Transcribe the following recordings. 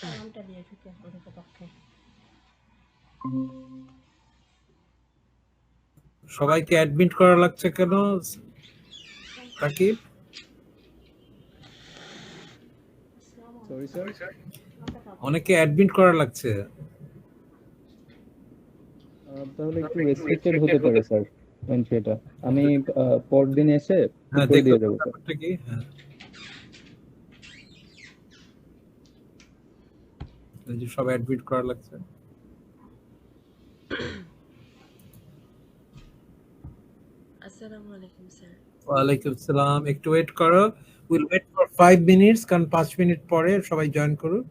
নামটা দিয়ে ঢুকে প্রকৃতপক্ষে সবাইকে অ্যাডমিট করা লাগছে কেন রাকিব? সরি স্যার, অনেকে অ্যাডমিট করা লাগছে। তাহলে একটু রেস্ট্রিক্টেড হতে পারে স্যার এন্ট্রিটা। আমি পরদিন এসে ঠিক হ্যাঁ, করে দেখো দিয়ে যাবো স্যার। ব্যাপারটা কি। হ্যাঁ, এই যে সব অ্যাডমিট করা লাগছে। আসসালামু আলাইকুম স্যার। ওয়ালাইকুম আসসালাম। একটু ওয়েট করো, উইল ওয়েট ফর 5 মিনিটস, কারণ 5 মিনিট পরে সবাই জয়েন করুন।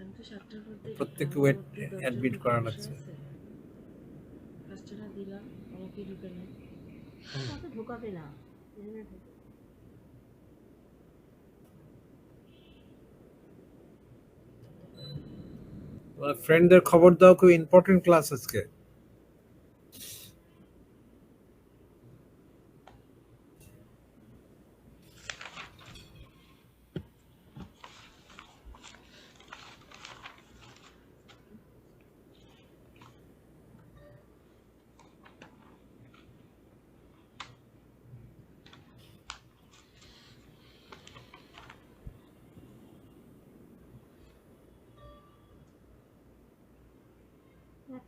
আমি তো 7টার মধ্যে প্রত্যেককে আমার ওয়েট মধ্যে 10 জন অ্যাডমিট ঢোকার করা বসে লাগছে। আছে। কাজটা দিলাম, আমাকেই ঢুকে নেয়। তাকে ঢোকাবে না। তোমার ফ্রেন্ডদের খবর দাও, খুব ইম্পর্টেন্ট ক্লাস আজকে।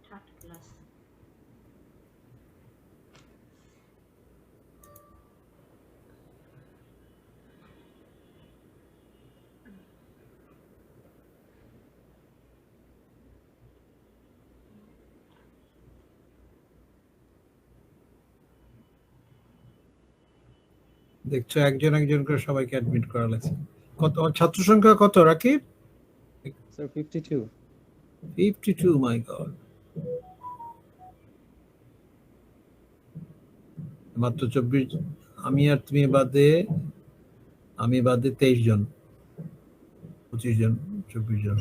থার্ড ক্লাস দেখছো একজন একজন করে সবাইকে অ্যাডমিট করা লাগছে। কত ছাত্র সংখ্যা কত রাকিব? স্যার 52। 52, মাই গড। মাত্র 24। আমি আর তুমি বাদে, আমি বাদে 23 জন, 25 জন, 24 জন।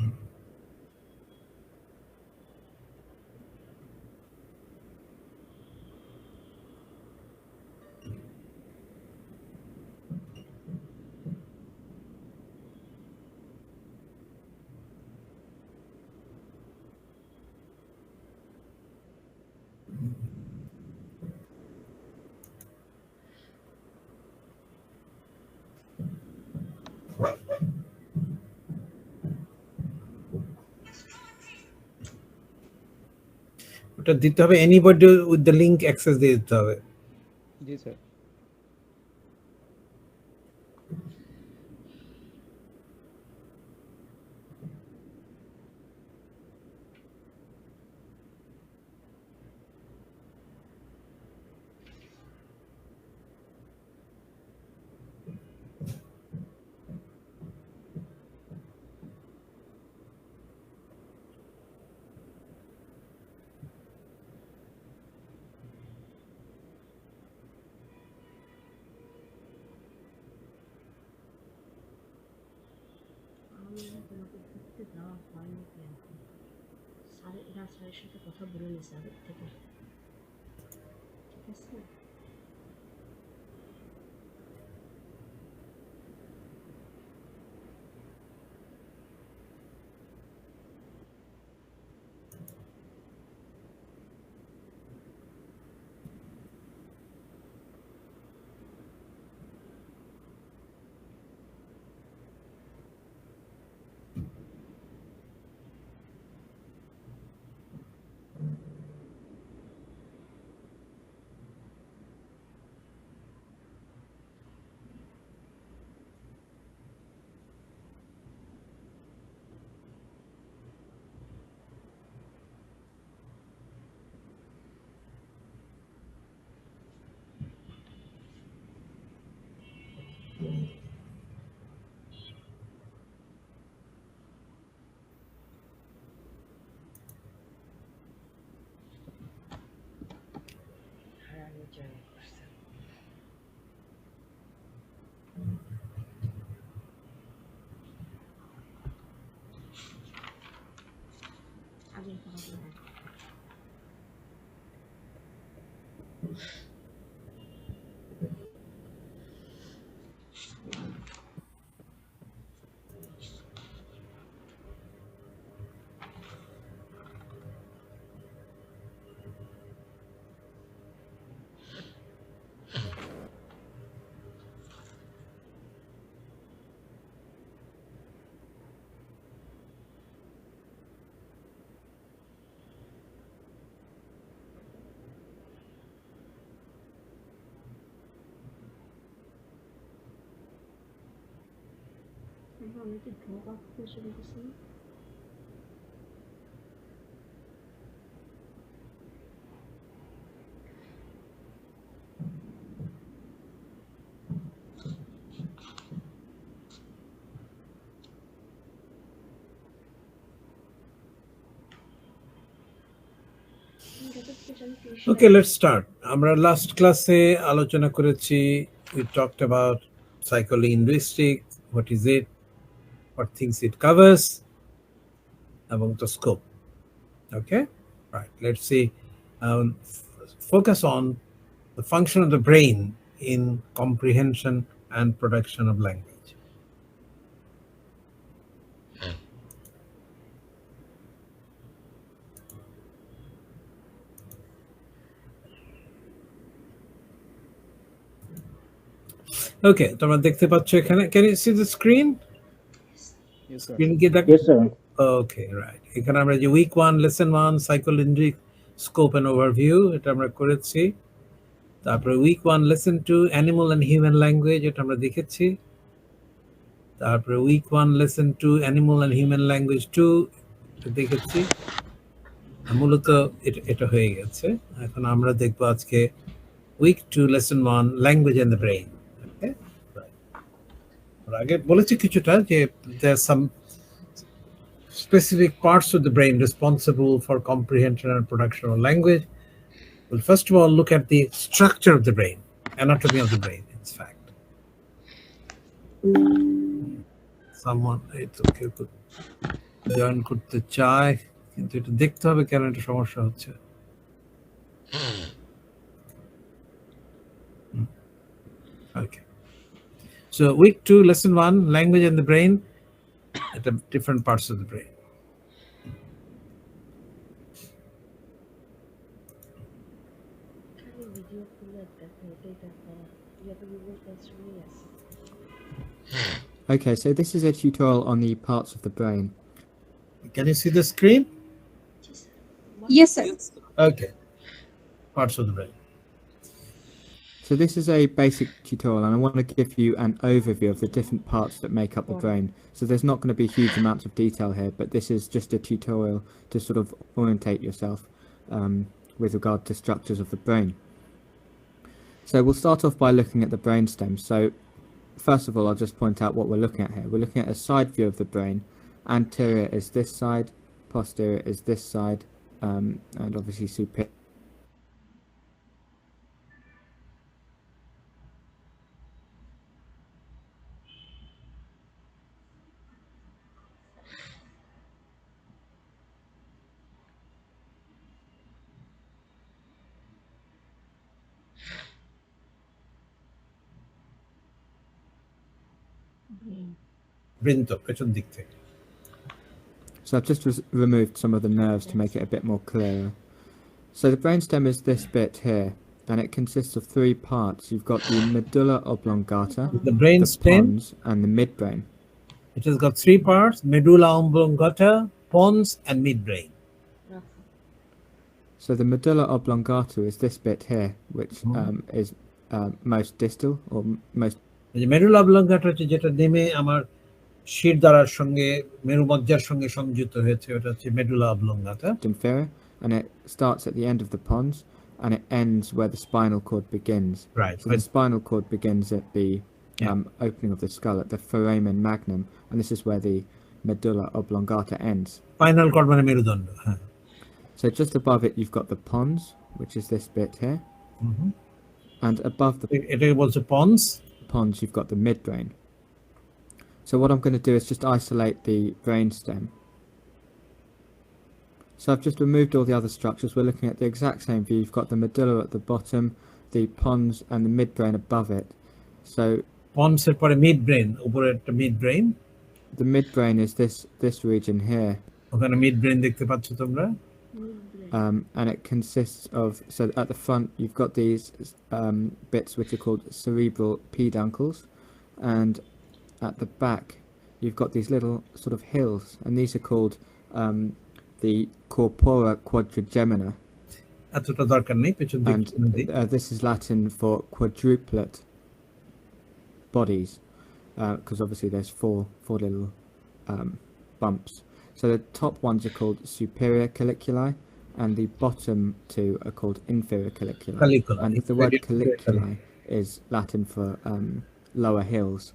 ওটা দিতে হবে, anybody with the link access দিয়ে দিতে হবে। জি স্যার। তোমাকে ঢুকতে দেওয়া হয়নি কেন? স্যারের সাথে কথা বলে নিস আগের থেকে, ঠিক আছে? আমরা অনেকে ঢোক আসতে শুরু করছি। Okay, let's start. আমরা লাস্ট ক্লাসে আলোচনা করেছি, we talked about psycholinguistics, what is it, what things it covers, এবং the scope. Okay, right. Let's see. Focus on the function of the brain in comprehension and production of language. Okay, তোমরা দেখতে পাচ্ছ এখানে, can you see the screen? Yes, sir. Screen কি দেখ? Yes, sir. Okay, right. এখানে আমরা যে week 1 lesson 1 psycholinguistic scope and overview এটা আমরা করেছি। তারপরে week 1 lesson 2 animal and human language এটা আমরা দেখেছি। তারপরে week 1 lesson 2 animal and human language 2 এটা দেখেছি। মূলত এটা হয়ে গেছে। এখন আমরা দেখব আজকে week 2 lesson 1 language and the brain. Okay, right. আগে বলেছি কিছুটা যে there are some specific parts of the brain responsible for comprehension and production of language. We'll first of all look at the structure of the brain, anatomy of the brain, in fact. Someone, it's okay, join করতে চায় কিন্তু এটা দেখতে হবে কেন এটা সমস্যা হচ্ছে। Okay. So week 2, lesson 1, language and the brain, at the different parts of the brain. Video খুলে দেখো, এটাই দেখো, ইয়াতে গুগল ক্লাসরুমে আছে। Okay, so this is a tutorial on the parts of the brain. Can you see the screen? Yes, sir. Okay. Parts of the brain. So this is a basic tutorial, and I want to give you an overview of the different parts that make up the brain. So there's not going to be huge amounts of detail here, but this is just a tutorial to sort of orientate yourself with regard to structures of the brain. So we'll start off by looking at the brainstem. So first of all, I'll just point out what we're looking at here. We're looking at a side view of the brain. Anterior is this side, posterior is this side, and obviously superior. বৃন্ত পেছন দিক থেকে। So I've just removed some of the nerves to make it a bit more clearer. So the brainstem is this bit here, and it consists of three parts. You've got the medulla oblongata, The brain the stem, pons, and the midbrain. it has got three parts: medulla oblongata, pons, and midbrain. So the medulla oblongata is this bit here, which is most distal or most যে medulla oblongata হচ্ছে যেটা নেমে আমার শিরদাঁড়ার সঙ্গে মেরুমজ্জার সঙ্গে সংযুক্ত হয়েছে, ওটা হচ্ছে medulla oblongata. inferior, and it starts at the end of the pons, and it ends where the spinal cord begins. Right. So the spinal cord begins at the opening of the skull, at the foramen magnum, and this is where the medulla oblongata ends. Spinal cord মানে মেরুদণ্ড। হ্যাঁ। So just above it, you've got the pons, which is this bit here, and above the এটাকে বলছে pons. pons, you've got the midbrain. So what I'm going to do is just isolate the brainstem. So I've just removed all the other structures. We're looking at the exact same view. You've got the medulla at the bottom, the pons, and the midbrain above it. So pons এর পরে midbrain, উপরে একটা midbrain, the midbrain is this region here, ওখানে midbrain দেখতে পাচ্ছ তোমরা। and it consists of, so at the front you've got these bits which are called cerebral peduncles, and at the back you've got these little sort of hills, and these are called the corpora quadrigemina, এতটা দরকার নেই, পেছন দিক and this is Latin for quadruplet bodies. because obviously there's four little bumps. So the top ones are called superior caliculi, and the bottom two are called inferior caliculi. Calicula. And the word caliculi is Latin for lower hills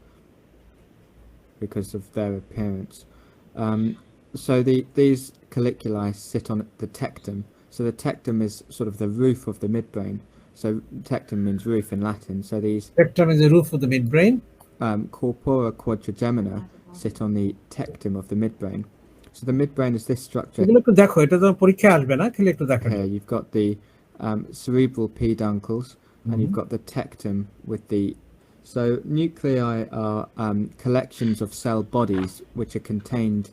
because of their appearance. So these caliculi sit on the tectum. So the tectum is sort of the roof of the midbrain. So tectum means roof in Latin. So these Tectum is the roof of the midbrain. corpora quadrigemina sit on the tectum of the midbrain. So the midbrain is this structure. এগুলো একটু দেখো, এটা তো পরীক্ষায় আসবে না, খেলে একটু দেখো। Here you've got the cerebral peduncles, and you've got the tectum with the. So nuclei are collections of cell bodies which are contained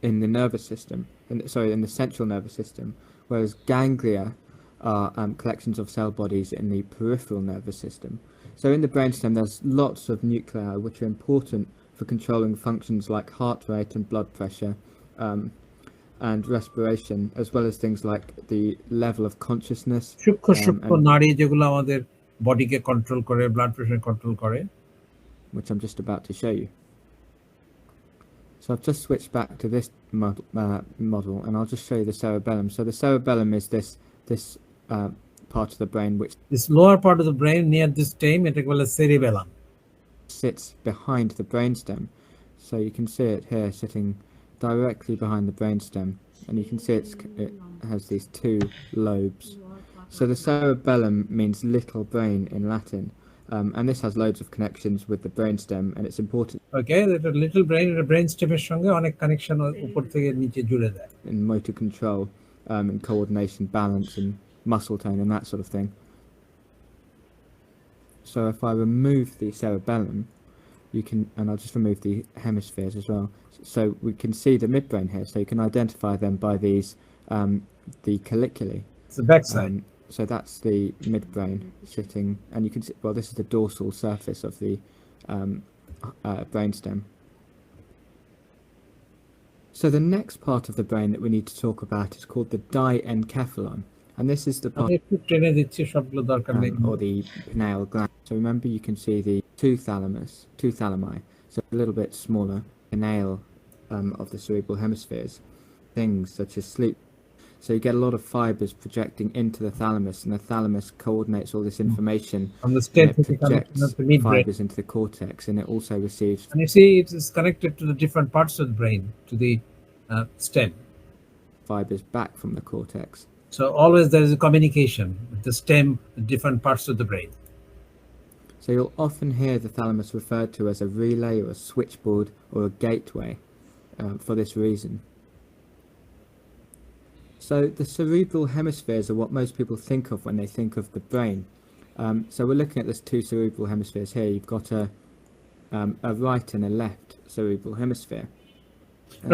in the nervous system. In the central nervous system, whereas ganglia are collections of cell bodies in the peripheral nervous system. So in the brainstem, there's lots of nuclei which are important for controlling functions like heart rate and blood pressure, and respiration, as well as things like the level of consciousness. সূক্ষ্ম সূক্ষ্ম নাড়ি যেগুলো আমাদের বডিকে control করে, blood pressure control করে, which I'm just about to show you. So I've just switched back to this model, and I'll just show you the cerebellum. So the cerebellum is this part of the brain which this lower part of the brain near this stem, এটাকে বলে cerebellum, sits behind the brainstem. So you can see it here sitting directly behind the brainstem, and you can see it has these two lobes. So the cerebellum means little brain in Latin, and this has loads of connections with the brainstem, and it's important. Okay, the little brain, the brainstem-এর সঙ্গে অনেক connection উপর থেকে নিচে জুড়ে দেয়। In motor control, and coordination, balance, and muscle tone, and that sort of thing. So if I remove the cerebellum, you can, and I'll just remove the hemispheres as well. So we can see the midbrain here. So you can identify them by these, the caliculi. It's the backside. So that's the midbrain sitting, and you can see, well, this is the dorsal surface of the brainstem. So the next part of the brain that we need to talk about is called the diencephalon, and this is the part, একটু টেনে দিচ্ছি, সবগুলো দরকার নেই। or the pineal gland. So remember, you can see the two thalami, so a little bit smaller pineal of the cerebral hemispheres, things such as sleep. So you get a lot of fibers projecting into the thalamus, and the thalamus coordinates all this information, From the and stem it to the projects midbrain. fibers into the cortex, and it also receives And you see, it is connected to the different parts of the brain, to the stem. fibers back from the cortex. So always there is a communication with the stem, the different parts of the brain. So you'll often hear the thalamus referred to as a relay or a switchboard or a gateway for this reason. So the cerebral hemispheres are what most people think of when they think of the brain. So we're looking at these two cerebral hemispheres here. You've got a right and a left cerebral hemisphere.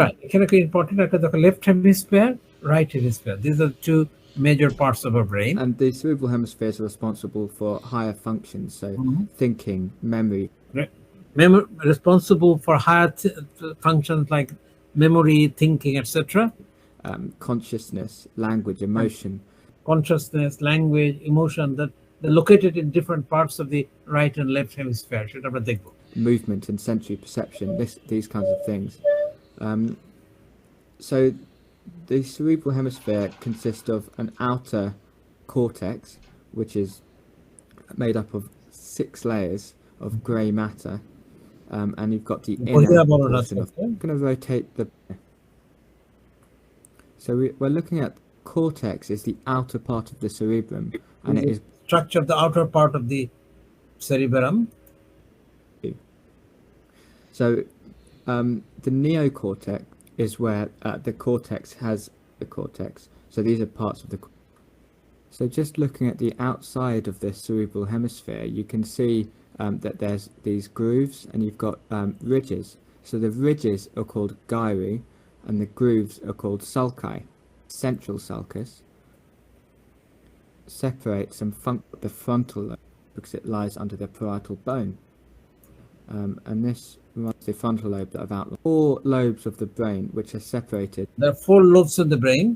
Right. এখানে কি important একটা দেখো, left hemisphere, right hemisphere. These are two major parts of our brain. And the cerebral hemispheres are responsible for higher functions, so thinking, memory. Responsible for higher functions like memory, thinking, etc. Consciousness, language, emotion. Consciousness, language, emotion, that they're located in different parts of the right and left hemisphere. সেটা আমরা দেখব। Movement and sensory perception, these kinds of things. So the cerebral hemisphere consists of an outer cortex, which is made up of 6 layers of grey matter, and you've got the inner portion of. I'm going to rotate the. So we're looking at cortex is the outer part of the cerebrum, and it is structure of the outer part of the cerebellum. So the neocortex is where the cortex has the cortex. So these are parts of the. So just looking at the outside of the cerebral hemisphere, you can see that there's these grooves, and you've got ridges. So the ridges are called gyri, and the grooves are called sulci. Central sulcus separates the frontal lobe because it lies under the parietal bone, and this runs the frontal lobe that I've outlined. 4 lobes of the brain which are separated. There are 4 lobes of the brain,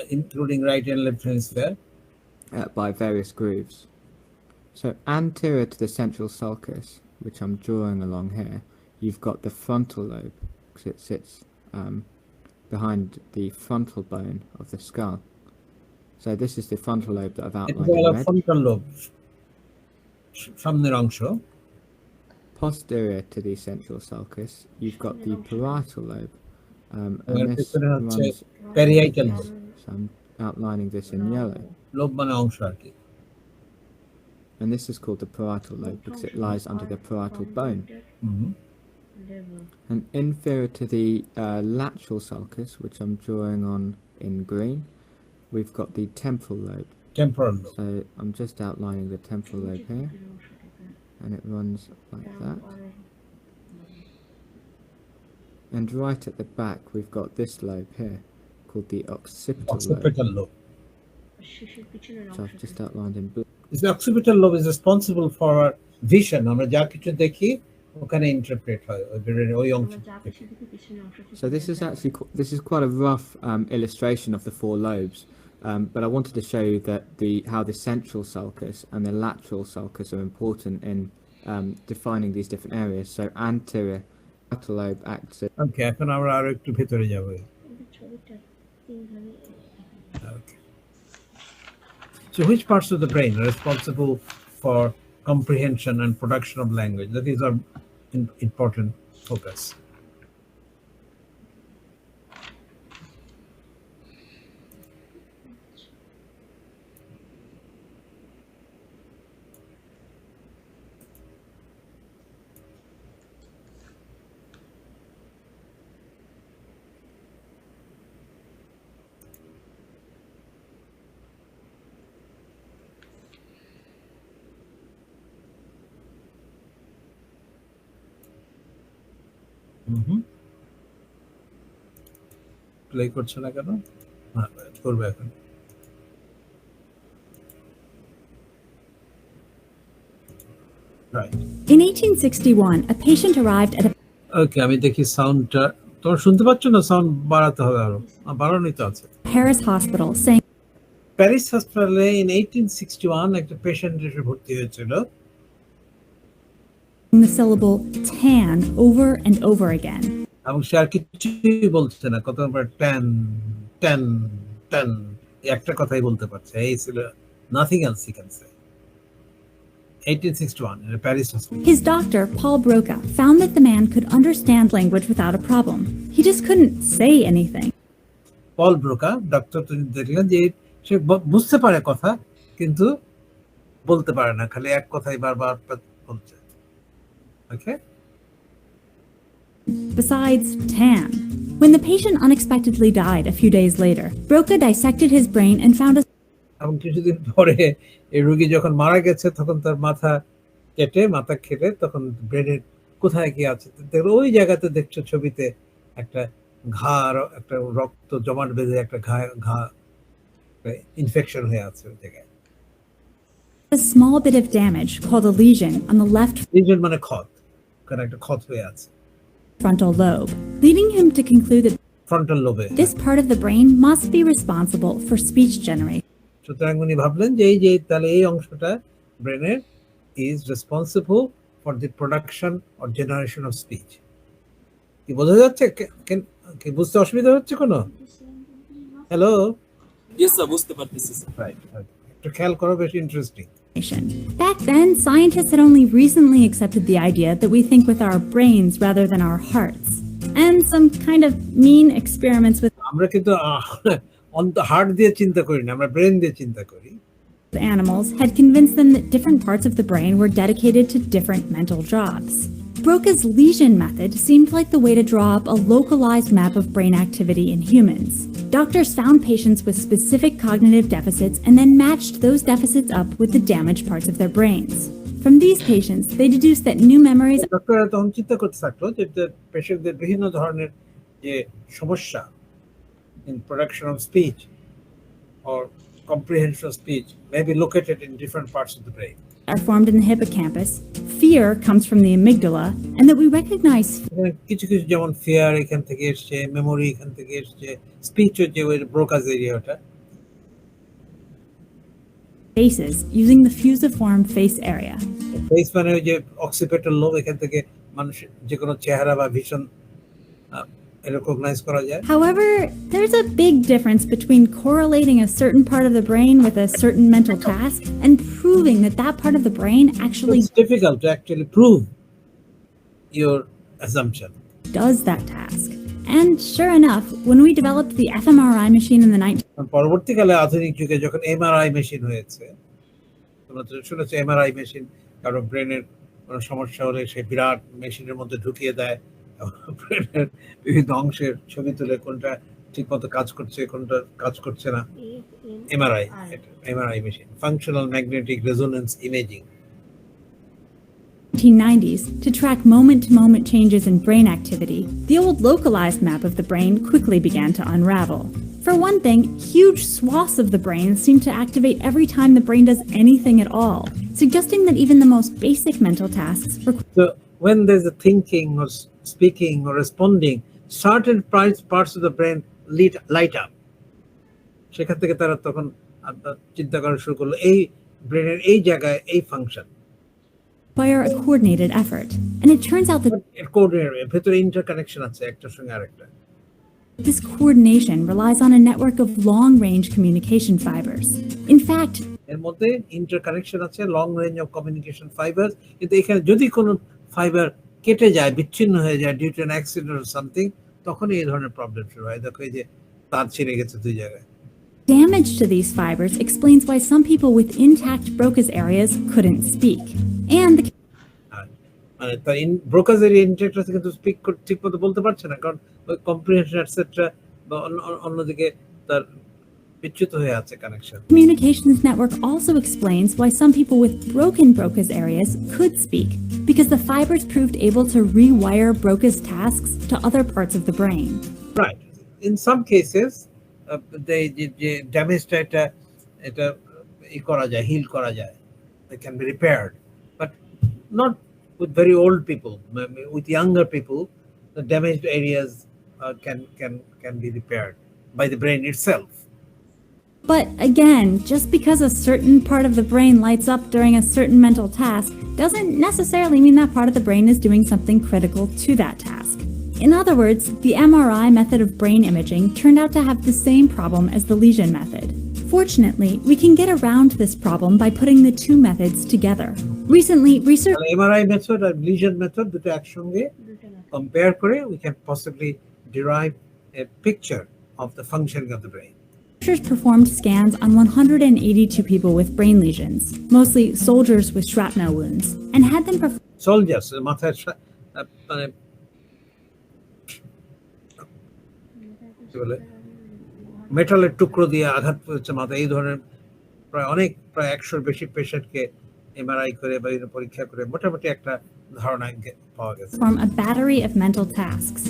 including right and left hemisphere, By various grooves. So anterior to the central sulcus which I'm drawing along here, you've got the frontal lobe, because it sits behind the frontal bone of the skull. So this is the frontal lobe that I've এটা outlined in হলো red. Frontal lobe, সামনের অংশ। Posterior to the central sulcus, you've got the parietal lobe, and এর this পেছনে হচ্ছে runs. Parietal So I'm outlining this in yellow, lobe, মানে অংশ আর কি। and this is called the parietal lobe because it lies under the parietal bone. Hmm. And inferior to the lateral sulcus, which I'm drawing on in green, we've got the temporal lobe. Temporal lobe. So I'm just outlining the temporal lobe here, and it runs like that. And right at the back, we've got this lobe here, called the occipital lobe. Occipital lobe. শিশুর পিছনের So I've just অংশটা outlined in blue. The occipital lobe is responsible for our vision. আমরা যা কিছু দেখি ওখানে interpret হয় ওই ব্রেনের ওই অংশ আমরা যা থেকে। কিছু দেখি পিছনের অংশটা So this is actually this is quite a rough illustration of the four lobes, but I wanted to show you that how the central sulcus and the lateral sulcus are important in defining these different areas. So anterior parietal lobe acts as ওকে, এখন আমরা আরো একটু ভেতরে যাব। ছবিটা তিনভাবে Okay. So which parts of the brain are responsible for comprehension and production of language? That is our important focus. Play করছে না কেন? হ্যাঁ, করবে এখন। Right. In 1861, a patient arrived at a ওকে, আমি দেখি সাউন্ডটা তোমরা শুনতে পাচ্ছ না? সাউন্ড বাড়াতে হবে আরো। বাড়ানোই তো আছে। Paris hospital saying প্যারিস হাসপাতালে in 1861 একটা পেশেন্ট এসে ভর্তি হয়েছিল। the syllable tan over and over again. এবং সে আর কিছুই বলছে না, কতবার ট্যান ট্যান ট্যান একটা কথাই বলতে পারছে। এই ছিল nothing else he can say. 1861 in Paris hospital. His doctor, Paul Broca, found that the man could understand language without a problem. He just couldn't say anything. Paul ব্রোকা doctor তিনি দেখলেন যে সে বুঝতে পারে কথা কিন্তু বলতে পারে না, খালি এক কথাই বারবার বলছে। ওকে, Besides tan. When the patient unexpectedly died a few days later, Broca dissected his brain and found a এবং কিছুদিন পরে এই রোগী যখন মারা গেছে তখন তার মাথা কেটে মাথা খেলে তখন ব্রেনের কোথায় কি আছে দেখো, ওই জায়গাতে দেখছো ছবিতে একটা ঘা, একটা রক্ত জমাট বেঁধে একটা ঘা ইনফেকশন হয়ে আছে ওই জায়গায়। small bit of damage called a lesion on the left লিজন মানে ক্ষত, কারণ একটা ক্ষত হয়ে আছে frontal lobe, leading him to conclude that frontal lobe. this part of the brain must be responsible for speech generation. সুতরাং উনি ভাবলেন যে এই যে তাহলে এই অংশটা ব্রেনের is responsible for the production or generation of speech. কি বোঝা যাচ্ছে? কি বুঝতে অসুবিধা হচ্ছে কোনো? হ্যালো, Yes, sir, বুঝতে পারতেছি স্যার। রাইট, একটু খেয়াল করো, বেশ interesting. Back then, scientists had only recently accepted the idea that we think with our brains rather than our hearts. And some kind of mean experiments with আমরা কিন্তু heart দিয়ে চিন্তা করি না, আমরা ব্রেন দিয়ে চিন্তা করি। animals had convinced them that different parts of the brain were dedicated to different mental jobs. Broca's lesion method seemed like the way to draw up a localized map of brain activity in humans. Doctors found patients with specific cognitive deficits and then matched those deficits up with the damaged parts of their brains. From these patients, they deduced that new memories ডক্টররা তখন চিন্তা করতে থাকলো যে পেশেন্টদের বিভিন্ন ধরনের যে সমস্যা in production of speech or comprehension of speech may be located in different parts of the brain. are formed in the hippocampus, fear comes from the amygdala, and that we recognize এখানে কিছু কিছু যেমন fear এখান থেকে এসছে, memory এখান থেকে এসছে, স্পিচ হচ্ছে ওই ব্রোকাস এরিয়াটা। faces using the fusiform face area. Face মানে ওই যে অক্সিপিটাল লোব, এখান থেকে মানুষ যে কোনো চেহারা বা ভিশন রেকগনাইজ করা যায়। However, there's a big difference between correlating a certain part of the brain with a certain mental task and proving that that part of the brain actually It's difficult to actually prove your assumption. does that task. And sure enough, when we developed the fMRI machine in the 19 পরবর্তীকালে আধুনিক যুগে যখন MRI machine হয়েছে, তোমরা তো শুনেছো MRI machine, কারো ব্রেনের কোনো সমস্যা হলে সেই বিরাট মেশিনের মধ্যে ঢুকিয়ে দেয়, ব্রেনের বিভিন্ন অংশের ছবি তুলে কোনটা ঠিক মতো কাজ করছে কোনটা কাজ করছে না। MRI, MRI machine, functional magnetic resonance imaging. 1990s, to track moment-to-moment changes in brain activity, the old localized map of the brain quickly began to unravel. For one thing, huge swaths of the brain seem to activate every time the brain does anything at all, suggesting that even the most basic mental tasks require So when there's a thinking or speaking or responding, certain parts of the brain light up. সেখান থেকে তারা তখন চিন্তা করা শুরু করলো এই ব্রেনের এই জায়গায় এই function. a coordinated effort. And it turns out that coordinate ভেতরে ইন্টারকানেকশন আছে একটার সঙ্গে আরেকটা। this coordination relies on a network of long-range communication fibers. In fact, এর মধ্যে ইন্টারকানেকশন আছে, long range of communication fibres, কিন্তু এখানে যদি কোনো ফাইবার কেটে যায়, বিচ্ছিন্ন হয়ে যায় due to an accident or something, তখনই এই ধরনের প্রবলেম শুরু হয়। দেখো এই যে তার ছিঁড়ে গেছে দুই জায়গায়। damage to these fibers explains why some people with intact Broca's areas couldn't speak. And the মানে তার ব্রোকাজ এরিয়া ইনটেক্ট আছে কিন্তু স্পিক ঠিক মতো বলতে পারছে না, কারণ ওই কম্প্রিহেনশন এটসেট্রা বা অন্যদিকে তার বিচ্যুত হয়ে আছে connection. communications network also explains why some people with broken Broca's areas could speak, because the fibers proved able to rewire Broca's tasks to other parts of the brain. Right. In some cases, they damaged এটা করা যায়, hill করা যায়, they can be repaired, but not with very old people. With younger people, the damaged areas can be repaired by the brain itself. But again, just because a certain part of the brain lights up during a certain mental task doesn't necessarily mean that part of the brain is doing something critical to that task. In other words, the MRI method of brain imaging turned out to have the same problem as the lesion method. Fortunately, we can get around this problem by putting the two methods together. Recently, research MRI method R lesion method দুটো একসঙ্গে compare করে we can possibly derive a picture of the functioning of the brain. Researchers performed scans on 182 people with brain lesions, mostly soldiers with shrapnel wounds, and had them perform Soldiers মাথায় মানে কি বলে মেটালের টুকরো দিয়ে আঘাত করেছে মাথায়, এই ধরনের প্রায় 100 বেশি পেশেন্টকে এমআরআই করে বা পরীক্ষা করে মোটামুটি একটা ধারণা পাওয়া গেছে। a battery of mental tasks.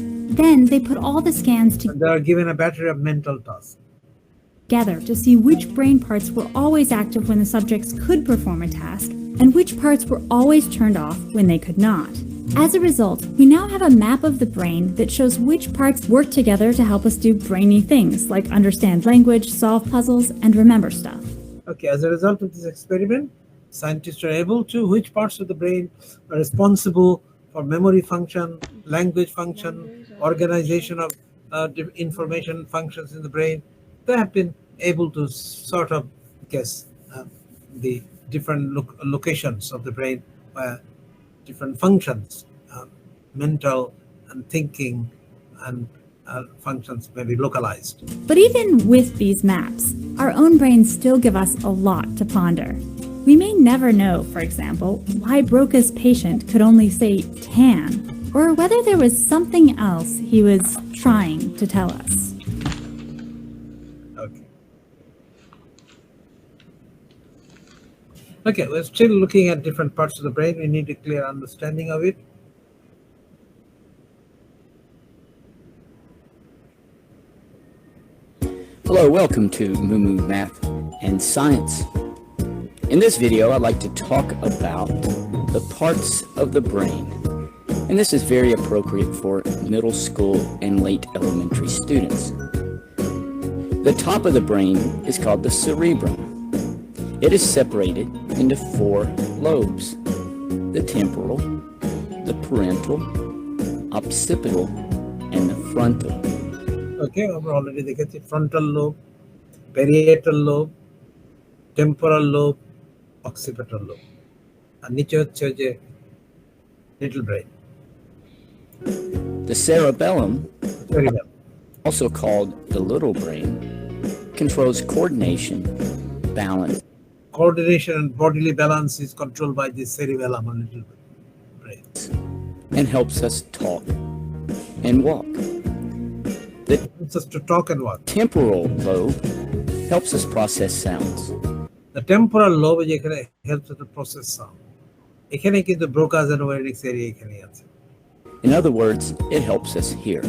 Then they put all the scans They are given a battery of mental tasks together to see which brain parts were always active when the subjects could perform a task and which parts were always turned off when they could not. As a result, we now have a map of the brain that shows which parts work together to help us do brainy things like understand language, solve puzzles, and remember stuff. Okay, as a result of this experiment, scientists are able to which parts of the brain are responsible for memory function, language function, organization of information functions in the brain. They have been able to sort of guess the different locations of the brain where different functions, mental and thinking and functions may be localized. But even with these maps, our own brains still give us a lot to ponder. We may never know, for example, why Broca's patient could only say tan, or whether there was something else he was trying to tell us. Okay, we're still looking at different parts of the brain. We need a clear understanding of it. Hello, welcome to Mumu Math and Science. In this video, I'd like to talk about the parts of the brain. And this is very appropriate for middle school and late elementary students. The top of the brain is called the cerebrum. It is separated into 4 lobes. the temporal, the parental, occipital, and the frontal. ওকে, আমরা already দেখেছি frontal lobe, parietal lobe, temporal lobe, occipital lobe, আর নিচে হচ্ছে যে little brain, The cerebellum, cerebellum. also called the little brain, controls coordination, balance, Coordination and bodily balance is controlled by the cerebellum or little brain. and helps us talk and walk. The Helps us to talk and walk. temporal lobe helps us process sounds. The temporal lobe যেখানে helps us to process sound. এখানে কিন্তু Broca's and Wernicke's area এখানে আছে। In other words, it helps us hear.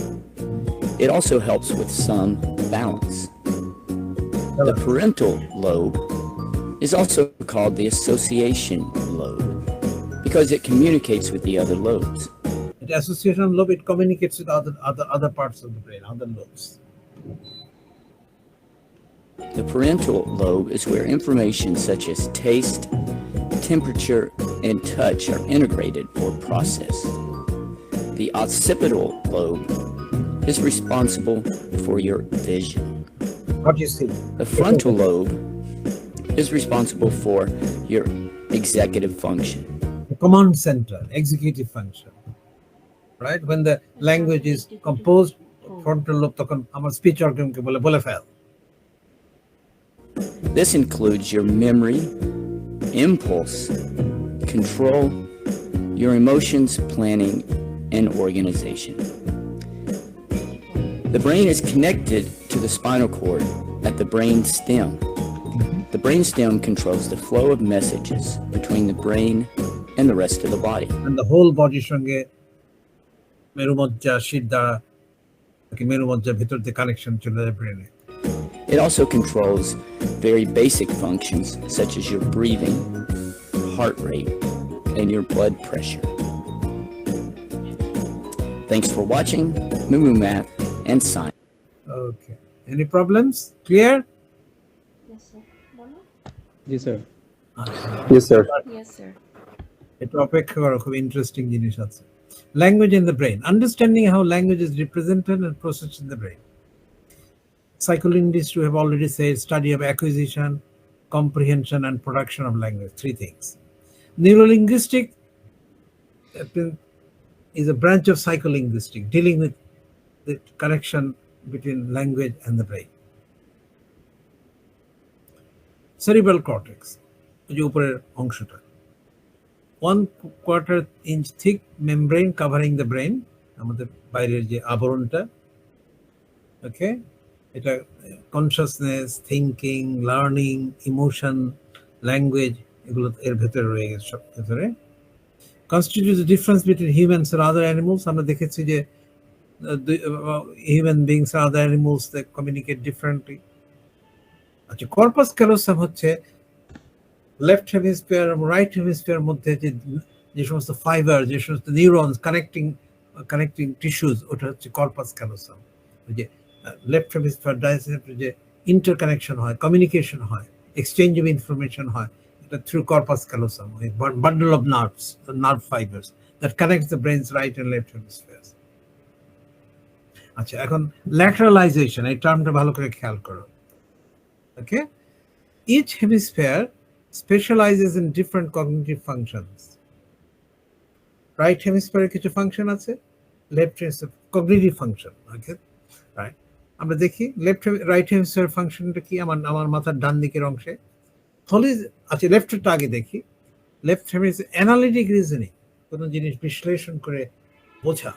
It also helps with some balance. The parental lobe is also called the association lobe because it communicates with the other lobes. The association lobe, it communicates with other parts of the brain, other lobes. The parental lobe is where information such as taste, temperature, and touch are integrated or processed. The occipital lobe is responsible for your vision. What do you see? The frontal lobe is responsible for your executive function. The command center, executive function. Right? When the language is composed, frontal lobe তখন আমার speech organ কে বলে fail. This includes your memory, impulse, control, your emotions, planning, and organization. The brain is connected to the spinal cord at the brain stem. The brain stem controls the flow of messages between the brain and the rest of the body. And the whole body সঙ্গে মেরুমজ্জা শির দ্বারা মেরুমজ্জার ভিতর দিয়ে connection চলে যায় ব্রেনে। It also controls very basic functions such as your breathing, heart rate, and your blood pressure. Thanks for watching Moo Math and Science. Okay. Any problems? Clear? Yes, sir. বলো। জি sir. Yes, sir. Yes, sir. এটা অপেক্ষা করো, খুব interesting জিনিস আছে। Language in the brain. Understanding how language is represented and processed in the brain. Psycholinguists who have already said study of acquisition, comprehension, and production of language. Three things. Neurolinguistic is a branch of psycholinguistics dealing with the connection between language and the brain. Cerebral cortex, যে উপরের অংশটা, 1/4 inch thick membrane covering the brain, আমাদের বাইরের যে আবরণটা, ওকে, এটা consciousness, thinking, learning, emotion, language এগুলো এর ভেতরে রয়ে গেছে, সব ভেতরে। Constitutes the difference between humans and other animals. আমরা দেখেছি যে human beings and other animals, they communicate differently. আচ্ছা, কর্পাস ক্যালোসাম হচ্ছে লেফট হেমিস্ফিয়ার এবং রাইট হেমিস্ফিয়ার মধ্যে যে সমস্ত ফাইবার, যে সমস্ত নিউরনস কানেক্টিং টিস্যুজ, ওটা হচ্ছে কর্পাস ক্যালোসাম। ওই যে লেফট হেমিস্ফিয়ার ডাইহেমিস্ফিয়ার যে ইন্টারকানেকশন হয়, কমিউনিকেশন হয়, এক্সচেঞ্জ অফ ইনফরমেশন হয়, এটা থ্রু কর্পাস ক্যালোসাম, ওই bundle of nerves, nerve fibres that connects the brains right and left hemispheres. আচ্ছা, এখন ল্যাটারালাইজেশন, এই টার্মটা ভালো করে খেয়াল করো। Okay, each hemisphere specializes in different cognitive functions. Right hemisphere কিছু ফাংশন আছে, left hemisphere cognitive function. Okay, right, আমরা দেখি লেফট রাইট হেমিস্ফিয়ার ফাংশনটা কি আমার মাথার ডান দিকের অংশে। আচ্ছা, লেফটটা আগে দেখি। লেফট হেমিস্ফিয়ার অ্যানালিটিক রিজনিং, কোনো জিনিস বিশ্লেষণ করে বোঝা।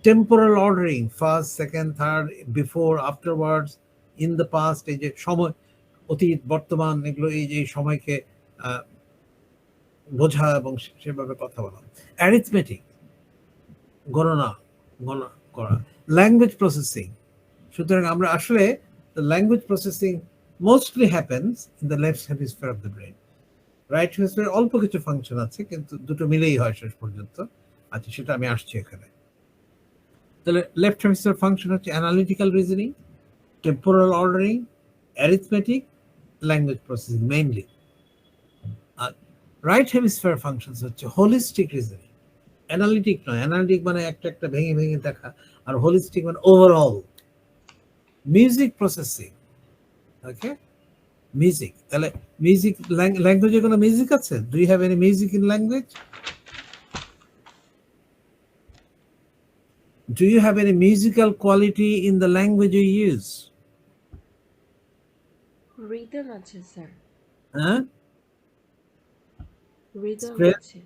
Temporal ordering, first, second, third, before, afterwards, in the past, এই যে সময়, অতীত, বর্তমান, এগুলো এই যে সময়কে বোঝা এবং সেভাবে কথা বলা। অ্যারিথমেটিক, গণনা করা। ল্যাঙ্গুয়েজ প্রসেসিং, সুতরাং আমরা আসলে language processing mostly happens in the left hemisphere of the brain. Right hemisphere অল্প কিছু ফাংশন আছে, কিন্তু দুটো মিলেই হয় শেষ পর্যন্ত। আচ্ছা, সেটা আমি আসছি এখানে। তাহলে লেফট হেমিস্ফিয়ার ফাংশন হচ্ছে analytical reasoning, temporal ordering, arithmetic, language processing mainly. Right hemisphere functions হচ্ছে হোলিস্টিক রিজনিং, অ্যানালিটিক নয়। অ্যানালিটিক মানে একটা একটা ভেঙে ভেঙে দেখা, আর হোলিস্টিক মানে overall. Music processing, okay, music. তাহলে মিউজিক ল্যাঙ্গুয়েজে কোনো মিউজিক আছে? Do you have any music in language? Do you have any musical quality in the language you use? Rhythm আছে স্যার, Huh? রিদম Stress, আছে।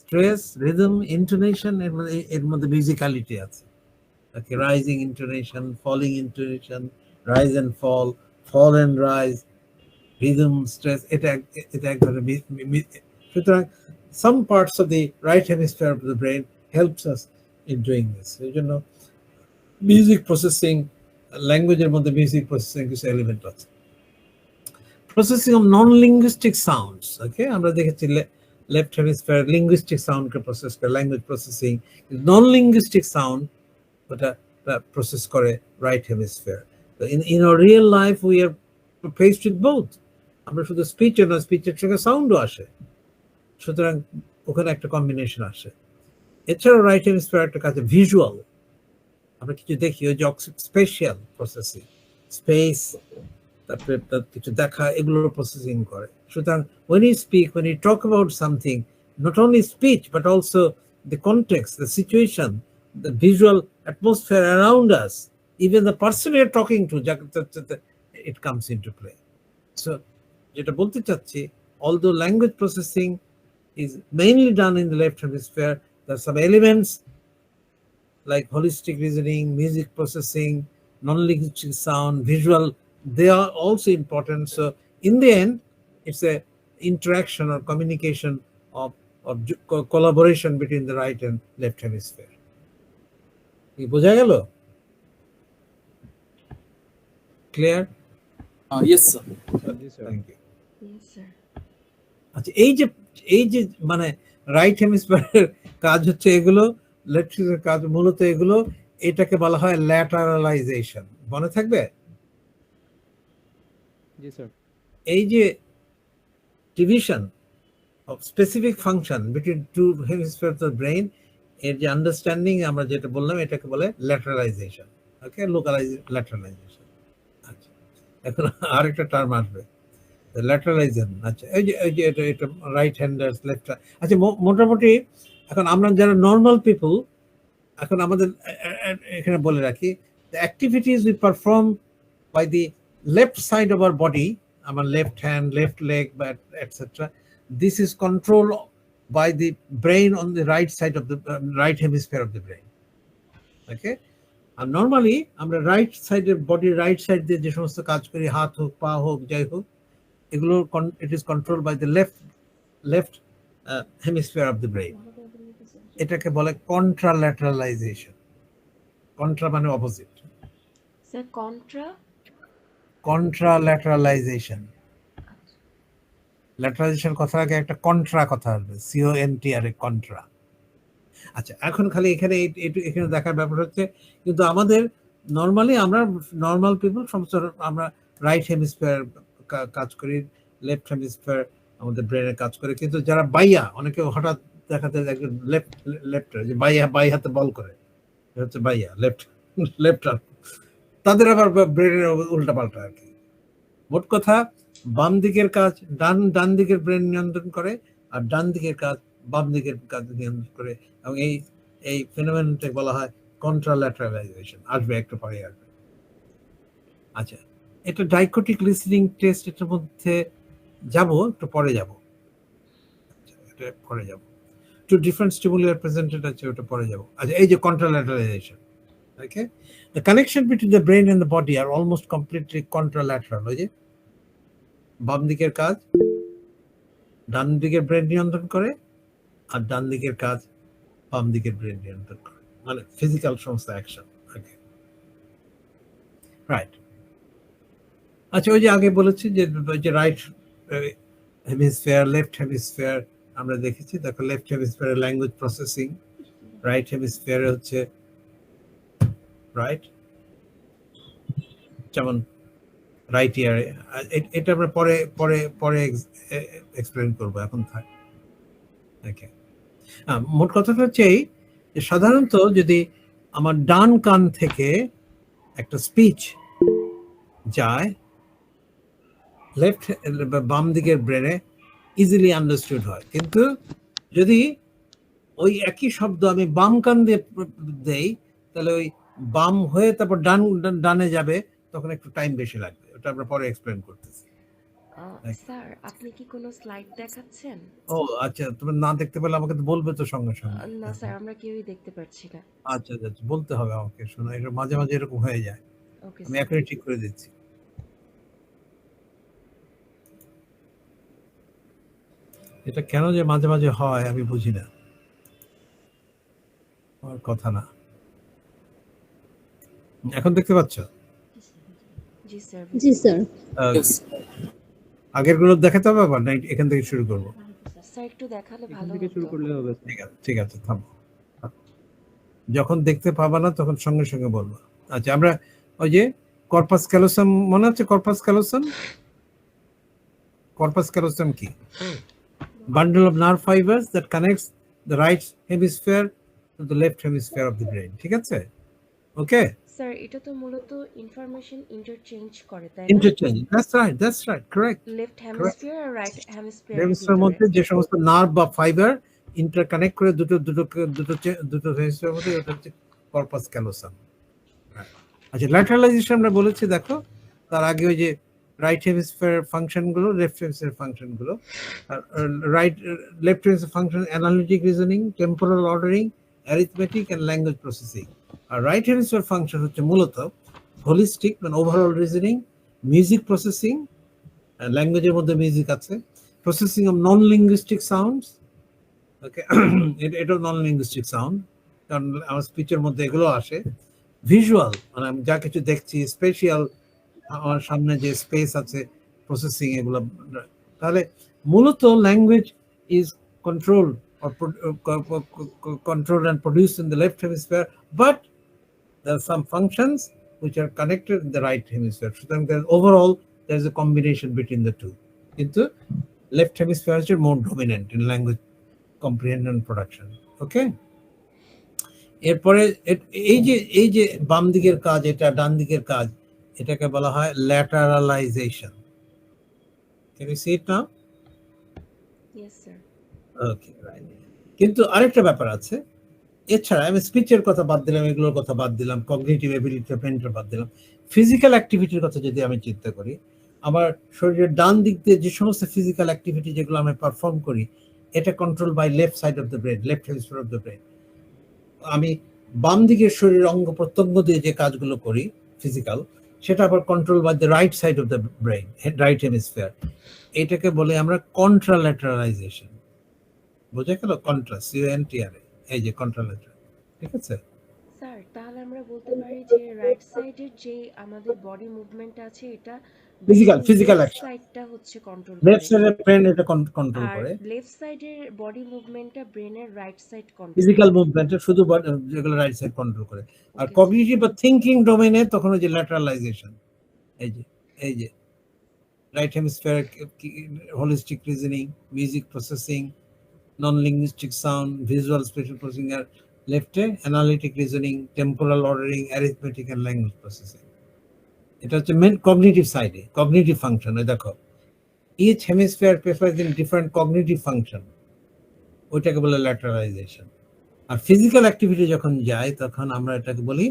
stress, rhythm, intonation, এর মধ্যে musicality আছে। Okay, rising intonation, falling intonation, rise and fall and rise, rhythm, stress. এটা এক ধরনের সুতরাং some parts of the right hemisphere of the brain helps us in doing this. এই জন্য মিউজিক প্রসেসিং, ল্যাঙ্গুয়েজের মধ্যে মিউজিক প্রসেসিং কিছু এলিমেন্ট আছে। Processing of non linguistic sounds, okay, আমরা দেখেছি লেফট হেমিস্ফিয়ার লিঙ্গুইস্টিক সাউন্ডকে প্রসেস করে, language processing. Non linguistic sound ওটা প্রসেস করে রাইট হেমিস্ফিয়ার। তো in our real life we are faced with both. আমরা শুধু স্পিচে নয়, স্পিচের সঙ্গে সাউন্ডও আসে, সুতরাং ওখানে একটা কম্বিনেশন আসে। এছাড়াও রাইট হেমিস্ফিয়ার একটা কাছে ভিজুয়াল, আমরা কিছু দেখি, ওই যে স্পেশিয়াল প্রসেসিং, স্পেস, তারপরে কিছু দেখা, এগুলোর প্রসেসিং করে। সুতরাং when you speak, when you talk about something, not only speech but also the context, the situation, the visual atmosphere around us, even the person you're talking to, it comes into play. So যেটা বলতে চাচ্ছি, although language processing is mainly done in the left hemisphere, there are some elements like holistic reasoning, music processing, non-linguistic sound, visual, they are also important. So in the end, it's a interaction or communication of collaboration between the right and left hemisphere. কি বোঝা গেল? Clear? Yes, sir. Thank you. Yes sir. আচ্ছা, এই যে মানে right হেমিস্ফিয়ারের কাজ হচ্ছে এগুলো, লেফট হেমিস্ফিয়ারের কাজ মূলত এগুলো। এটাকে বলা হয় ল্যাটারালাইজেশন, মনে থাকবে? জি স্যার। এই যে division of specific function between two hemisphere of the brain, এর যে আন্ডারস্ট্যান্ডিং আমরা যেটা বললাম, এটাকে বলে ল্যাটারালাইজেশন। ওকে, ল্যাটারালাইজেশন। আচ্ছা, এখন আরেকটা টার্ম আসবে, ল্যাটারালাইজেশন। আচ্ছা, এই যে এটা রাইট হ্যান্ডার্স, লেফট। আচ্ছা, মোটামুটি এখন আমরা যারা নর্মাল পিপল, এখন আমাদের এখানে বলে রাখি, the activities we perform by the left side of our body, our left hand, left leg, but etc., this is controlled by the brain on the right side of the right hemisphere of the brain. Okay, and normally আমরা right সাইডের body, right side দিয়ে যে সমস্ত কাজ করি, হাত হোক, পা হোক, যাই হোক, এগুলো it is controlled by the left hemisphere of the brain. এটাকে বলে কন্ট্রাল্যাটারালাইজেশন। কন্ট্রা মানে অপোজিট, স্যার কন্ট্রাল্যাটারালাইজেশন। ল্যাটারালাইজেশন কথা আগে একটা কন্ট্রা কথা আসবে, CONTRA, কন্ট্রা। আচ্ছা, এখন খালি এখানে এখানে দেখার ব্যাপার হচ্ছে, কিন্তু আমাদের নর্মালি আমরা নর্মাল পিপল সমস্ত আমরা রাইট হেমিস্ফিয়ার কাজ করি, লেফট হেমিস্ফিয়ার আমাদের ব্রেনের কাজ করে। কিন্তু যারা বাইয়া, অনেকে হঠাৎ দেখাতে একজন লেফট যে বাই হাতে বল করে, হচ্ছে বাইয়া, লেফট আর্ম, তাদের আবার ব্রেনের উল্টা পাল্টা আর কি। মোট কথা, বাম দিকের কাজ ডান দিকের ব্রেন নিয়ন্ত্রণ করে, আর ডান দিকের কাজ বাম দিকের কাজ নিয়ন্ত্রণ করে, এবং এই ফেনোমেননটাকে বলা হয় কন্ট্রাল্যাটারালাইজেশন। আসবে একটু পরে আসবে। আচ্ছা, এটা ডাইকোটিক লিসনিং টেস্ট, এটার মধ্যে যাব একটু পরে যাব, এটা পরে যাব। Two different stimuli are presented আছে, ওটা পরে যাব। আচ্ছা, এই যে contralateralization, okay, the connection between the brain and the body are almost completely contralateral. ওই যে বাম দিকের কাজ ডান দিকের ব্রেন নিয়ন্ত্রণ করে, আর ডান দিকের কাজ বাম দিকের ব্রেন নিয়ন্ত্রণ করে, মানে ফিজিক্যাল সমস্ত অ্যাকশন। ওকে, রাইট। আচ্ছা, ওই যে আগে বলেছি যে রাইট হেমিস্ফিয়ার, লেফট হেমিস্ফিয়ার আমরা দেখেছি। দেখো, লেফট হেমিস্ফিয়ারে ল্যাঙ্গুয়েজ প্রসেসিং, রাইট হেমিস্ফিয়ারে হচ্ছে রাইট, যেমন রাইট ইয়ারে। এটা আমরা পরে পরে পরে এক্সপ্লেন করবো, এখন থাক। ওকে, মোট কথাটা হচ্ছে এই যে সাধারণত যদি আমার ডান কান থেকে একটা স্পিচ যায় লেফট বাম দিকের ব্রেনে ইজিলি আন্ডারস্টুড হয়, কিন্তু যদি ওই একই শব্দ আমি বাম কান দিয়ে দেই তাহলে ওই বাম হয়ে তারপর ডানে যাবে, তখন একটু টাইম বেশি লাগবে। ওটা আমরা পরে এক্সপ্লেন করতেছি। স্যার আপনি কি কোনো স্লাইড দেখাচ্ছেন? ও আচ্ছা, তুমি না দেখতে পেলে আমাকে তো বলবে তো সঙ্গে সঙ্গে। না স্যার, আমরা কেউই দেখতে পাচ্ছি না। আচ্ছা আচ্ছা, বলতে হবে আমাকে, শোনো, এটা মাঝে মাঝে এরকম হয়ে যায়। ওকে আমি স্যার। এখনই ঠিক করে দিচ্ছি। এটা কেন যে মাঝে মাঝে হয় আমি বুঝি না, আমার কথা না। এখন দেখতে পাচ্ছ? জি স্যার। জি স্যার। Yes. আগের গুলো দেখাতে হবে আবার, না এখান থেকে শুরু করবো? স্যার একটু দেখালে এখান ভালো থেকে শুরু হতো। করলে হবে স্যার। ঠিক আছে ঠিক আছে, থামো। যখন দেখতে পাবা না তখন সঙ্গে সঙ্গে বলবো। আচ্ছা, আমরা ওই যে কর্পাস ক্যালোসাম, মনে আছে কর্পাস ক্যালোসাম? কর্পাস ক্যালোসাম কি? Bundle of nerve fibres that connects the right hemisphere to the left hemisphere of the brain. ঠিক আছে, ওকে? স্যার এটা তো মূলত ইনফরমেশন ইন্টারচেঞ্জ করে, তাই না? Interchange, that's right, correct. Left hemisphere আর রাইট হেমিস্ফিয়ারের হেমিস্ফিয়ার মধ্যে যে সমস্ত নার্ভ বা ফাইবার ইন্টারকানেক্ট করে দুটো হেমিস্ফিয়ার মধ্যে, ওটা হচ্ছে কর্পাস ক্যালোসাম। আচ্ছা, ল্যাটারালাইজেশন আমরা বলেছি, দেখো তার আগে ওই যে রাইট হেমিস্ফিয়ার ফাংশন গুলো, লেফট হেমিস্ফিয়ার ফাংশন গুলো। Left hemisphere function analytic reasoning, temporal ordering, arithmetic and language processing. আর রাইট হেমিস্ফিয়ার ফাংশন হচ্ছে মূলত হোলিস্টিক, মানে ওভারঅল রিজনিং, মিউজিক প্রসেসিং, ল্যাঙ্গুয়েজের মধ্যে মিউজিক আছে, processing of non linguistic sounds. Okay, এটা নন লিঙ্গুইস্টিক সাউন্ড, কারণ আমার স্পিচের মধ্যে এগুলো আসে। ভিজুয়াল, মানে আমি যা কিছু দেখছি, স্পেশিয়াল, আমার সামনে যে স্পেস আছে, প্রসেসিং, এগুলো। তাহলে মূলত language is control controlled and produced in the left hemisphere, but there are some functions which are connected in the right hemisphere. So overall there is a combination between the two. Into left hemisphere is more dominant in language comprehension and production. Okay, এরপরে এই যে বাম দিকের কাজ, এটা ডান দিকের কাজ, এটাকে বলা হয় lateralization. Can you see it now? Yes sir. Okay, right. কিন্তু আরেকটা ব্যাপার আছে, এছাড়া আমি স্পিচের কথা বাদ দিলাম, এগুলোর কথা বাদ দিলাম, কগনিটিভ এবিলিটি মেন্টাল বাদ দিলাম, ফিজিক্যাল অ্যাক্টিভিটির কথা যদি আমি চিন্তা করি, আমার শরীরের ডান দিক দিয়ে যে সমস্ত ফিজিক্যাল অ্যাক্টিভিটি যেগুলো আমি পারফর্ম করি, এটা control by left side of the brain, left hemisphere of the brain. আমি বাম দিকের শরীরের অঙ্গ প্রত্যঙ্গ দিয়ে যে কাজগুলো করি ফিজিক্যাল, সেটা আবার control by the right side of the brain, right hemisphere. এটাকে বলে আমরা কন্ট্রাল্যাটারালাইজেশন। বোঝা গেল? কন্ট্রাস্ট, ইউএনটিআর, এই যে কন্ট্রাল্যাটারাল। ঠিক আছে স্যার তাহলে আমরা বলতে পারি যে রাইট সাইডের যে আমাদের বডি মুভমেন্ট আছে, এটা ফিজিক্যাল অ্যাকশন, সাইডটা হচ্ছে কন্ট্রোল লেফট করে, সাইডের ব্রেন এটা কন্ট্রোল আর করে। লেফট সাইডের বডি মুভমেন্টটা ব্রেনের রাইট সাইড কন্ট্রোল ফিজিক্যাল মুভমেন্টে শুধু যেগুলো রাইট সাইড কন্ট্রোল করে। আর কগনিটিভ বা থিংকিং ডোমেইনে তখন ওই যে ল্যাটারালাইজেশন, এই যে right hemisphere, holistic reasoning, music processing, non linguistic sound, visual spatial processing, আর লেফটে analytic reasoning, temporal ordering, arithmetic and language processing. এটা হচ্ছে মেন কগনিটিভ সাইডে, কগনিটিভ ফাংশন। দেখো, each hemisphere prefers in different cognitive function, ওইটাকে বলে ল্যাটারালাইজেশন। আর physical activity যখন যায় তখন আমরা এটাকে বলি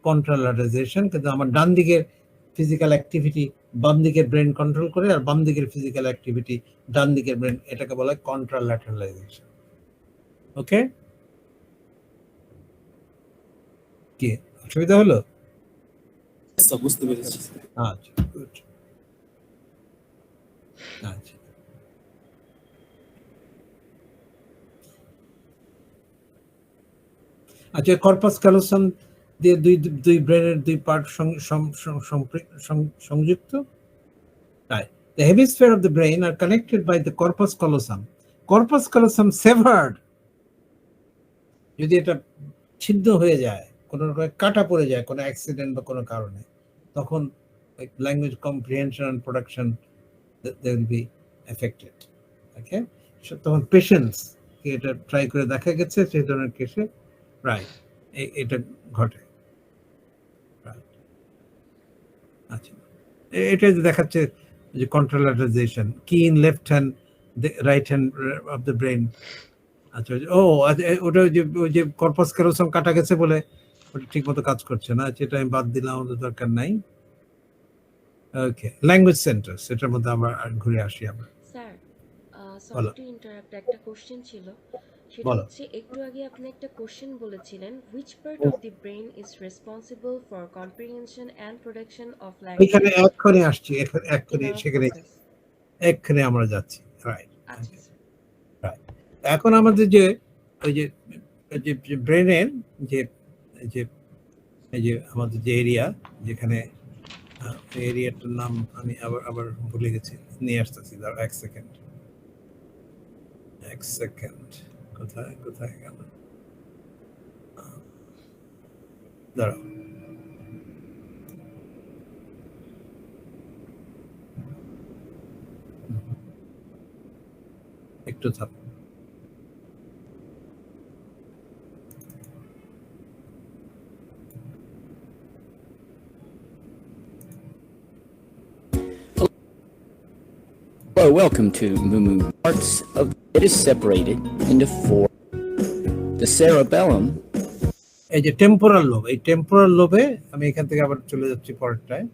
কন্ট্রাল্যাটারাইজেশন। কিন্তু আমার ডান দিকের ফিজিক্যাল অ্যাক্টিভিটি বাম দিকের ব্রেন কন্ট্রোল করে, আর বাম দিকের ফিজিক্যাল অ্যাক্টিভিটি ডান দিকের ব্রেন, এটাকে বলা হয় কন্ট্রাল্যাটারালাইজেশন। ওকে, কি অসুবিধা হলো? Yes, sir, বুঝতে পেরেছি। আচ্ছা, গুড। আচ্ছা, আচ্ছা, কর্পাস ক্যালোসাম দিয়ে দুই ব্রেনের দুই পার্ট সংযুক্ত। তাই the hemisphere of the brain are connected by the corpus callosum. Corpus callosum severed, যদি এটা ছিন্ন হয়ে যায়, কোনো রকম কাটা পড়ে যায় কোনো অ্যাক্সিডেন্ট বা কোনো কারণে, তখন language comprehension and production they will be affected. Okay, তখন পেশেন্স এটা ট্রাই করে দেখা গেছে সেই ধরনের কেসে রাইট এটা ঘটে। আচ্ছা, এটা যে দেখাচ্ছে যে কন্ট্রোলারাইজেশন কি in left hand right hand of the brain. আচ্ছা, ও ওটা ওই যে কর্পাস ক্যালোসাম কাটা গেছে বলে ওটা ঠিক মতো কাজ করছে না, সেটা আমি বাদ দিলাম, আমাদের দরকার নাই। ওকে, ল্যাঙ্গুয়েজ সেন্টার, সেটার মধ্যে আমরা ঘুরে আসি আমরা। স্যার সরি টু ইন্টারাপ্ট, একটা কোশ্চেন ছিল, সেটা হচ্ছে একটু আগে আপনি একটা কোশ্চেন বলেছিলেন, which part of the brain is responsible for comprehension and production of language? এখানে এক্ষুনি আসছি, এক্ষুনি সেখানে এক্ষুনি আমরা যাচ্ছি। Right, right. এখন আমাদের যে ওই যে ব্রেনের যে এই যে আমাদের যে এরিয়া, যেখানে এরিয়াটার নাম আমি আবার ভুলে গেছি, নিয়ে আসতেছি, দাঁড়াও এক সেকেন্ড, কোথায় গেল, দাঁড়াও। একটু থাকো। Hello, welcome to Mumu. Parts of it is separated into four. The cerebellum. এই যে টেম্পোরাল লোব, এই টেম্পোরাল লোবে আমি এখান থেকে আবার চলে যাচ্ছি পরেরটায়।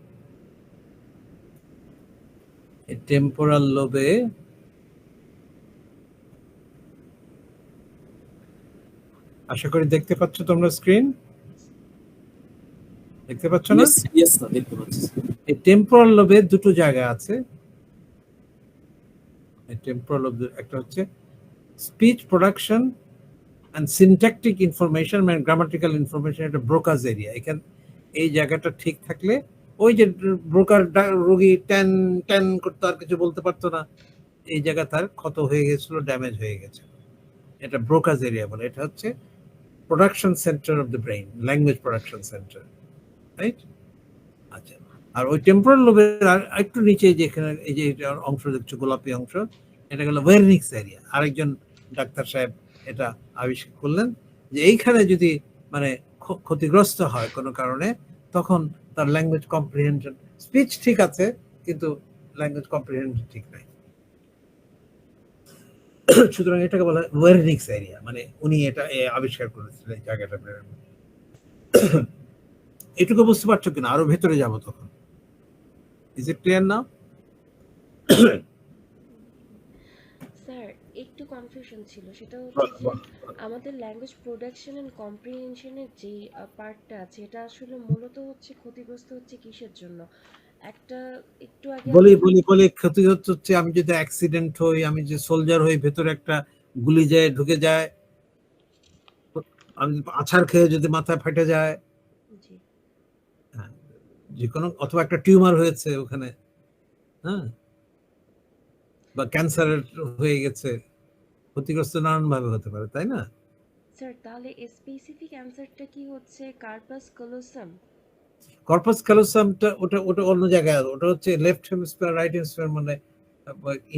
এই টেম্পোরাল লোবে আশা করি দেখতে পাচ্ছ তোমরা, স্ক্রিন দেখতে পাচ্ছ না? ইয়েস স্যার, দেখতে পাচ্ছি। এই টেম্পোরাল লোবে দুটো জায়গা আছে। এই টেম্পোরাল লোব একটা হচ্ছে speech production and syntactic information, মানে গ্রামাটিক্যাল ইনফরমেশন, এটা ব্রোকাজ এরিয়া। এখানে এই জায়গাটা ঠিক থাকলে ওই যে ব্রোকার রোগী ট্যান ট্যান করতে আর কিছু বলতে পারতো না, এই জায়গা তার ক্ষত হয়ে গেছিল, ড্যামেজ হয়ে গেছে, এটা ব্রোকাজ এরিয়া বলে। এটা হচ্ছে production centre of the brain, language production centre, right? আচ্ছা, আর ওই টেম্পোরাল লোবের আর একটু নিচে যেখানে এই যে অংশ দেখছো, গোলাপি অংশ, এটা গেল ওয়ার্নিক্স এরিয়া। আরেকজন ডাক্তার সাহেব এটা আবিষ্কার করলেন যে এইখানে যদি মানে ক্ষতিগ্রস্ত হয় কোনো কারণে, তখন তার ল্যাঙ্গুয়েজ কম্প্রিহেনশন, স্পিচ ঠিক আছে কিন্তু ল্যাঙ্গুয়েজ কম্প্রিহেনশন ঠিক নাই। সুতরাং এটাকে বলা হয় ওয়ার্নিক্স এরিয়া, মানে উনি এটা আবিষ্কার করেছিলেন এই জায়গাটা। এটুকু বুঝতে পারছো কিনা? আরো ভেতরে যাবো তখন। Is it clear now? Sir একটু কনফিউশন ছিল, সেটা হচ্ছে যে আমাদের ল্যাঙ্গুয়েজ প্রোডাকশন এন্ড কম্প্রিহেনশনের যে পার্টটা আছে, এটা আসলে মূলত হচ্ছে ক্ষতিগ্রস্ত হচ্ছে কিসের জন্য? একটা একটু আগে বলি ক্ষতি হচ্ছে আমি যদি অ্যাক্সিডেন্ট হই, আমি যে সোলজার হই, ভেতরে একটা গুলি যায় ঢুকে যায়, আমি আছাড় খেয়ে যদি মাথায় ফেটে যায়, যে কোনো, অথবা একটা টিউমার হয়েছে ওখানে, হ্যাঁ, বা ক্যান্সার হয়ে গেছে, ক্ষতিগ্রস্ত নানান ভাবে হতে পারে, তাই না? স্যার তাহলে স্পেসিফিক অ্যানসারটা কি হচ্ছে কার্পাস ক্যালোসাম? কর্পাস ক্যালোসামটা ওটা অন্য জায়গায়, ওটা হচ্ছে লেফট হেমিস্ফিয়ার রাইট হেমিস্ফিয়ার, মানে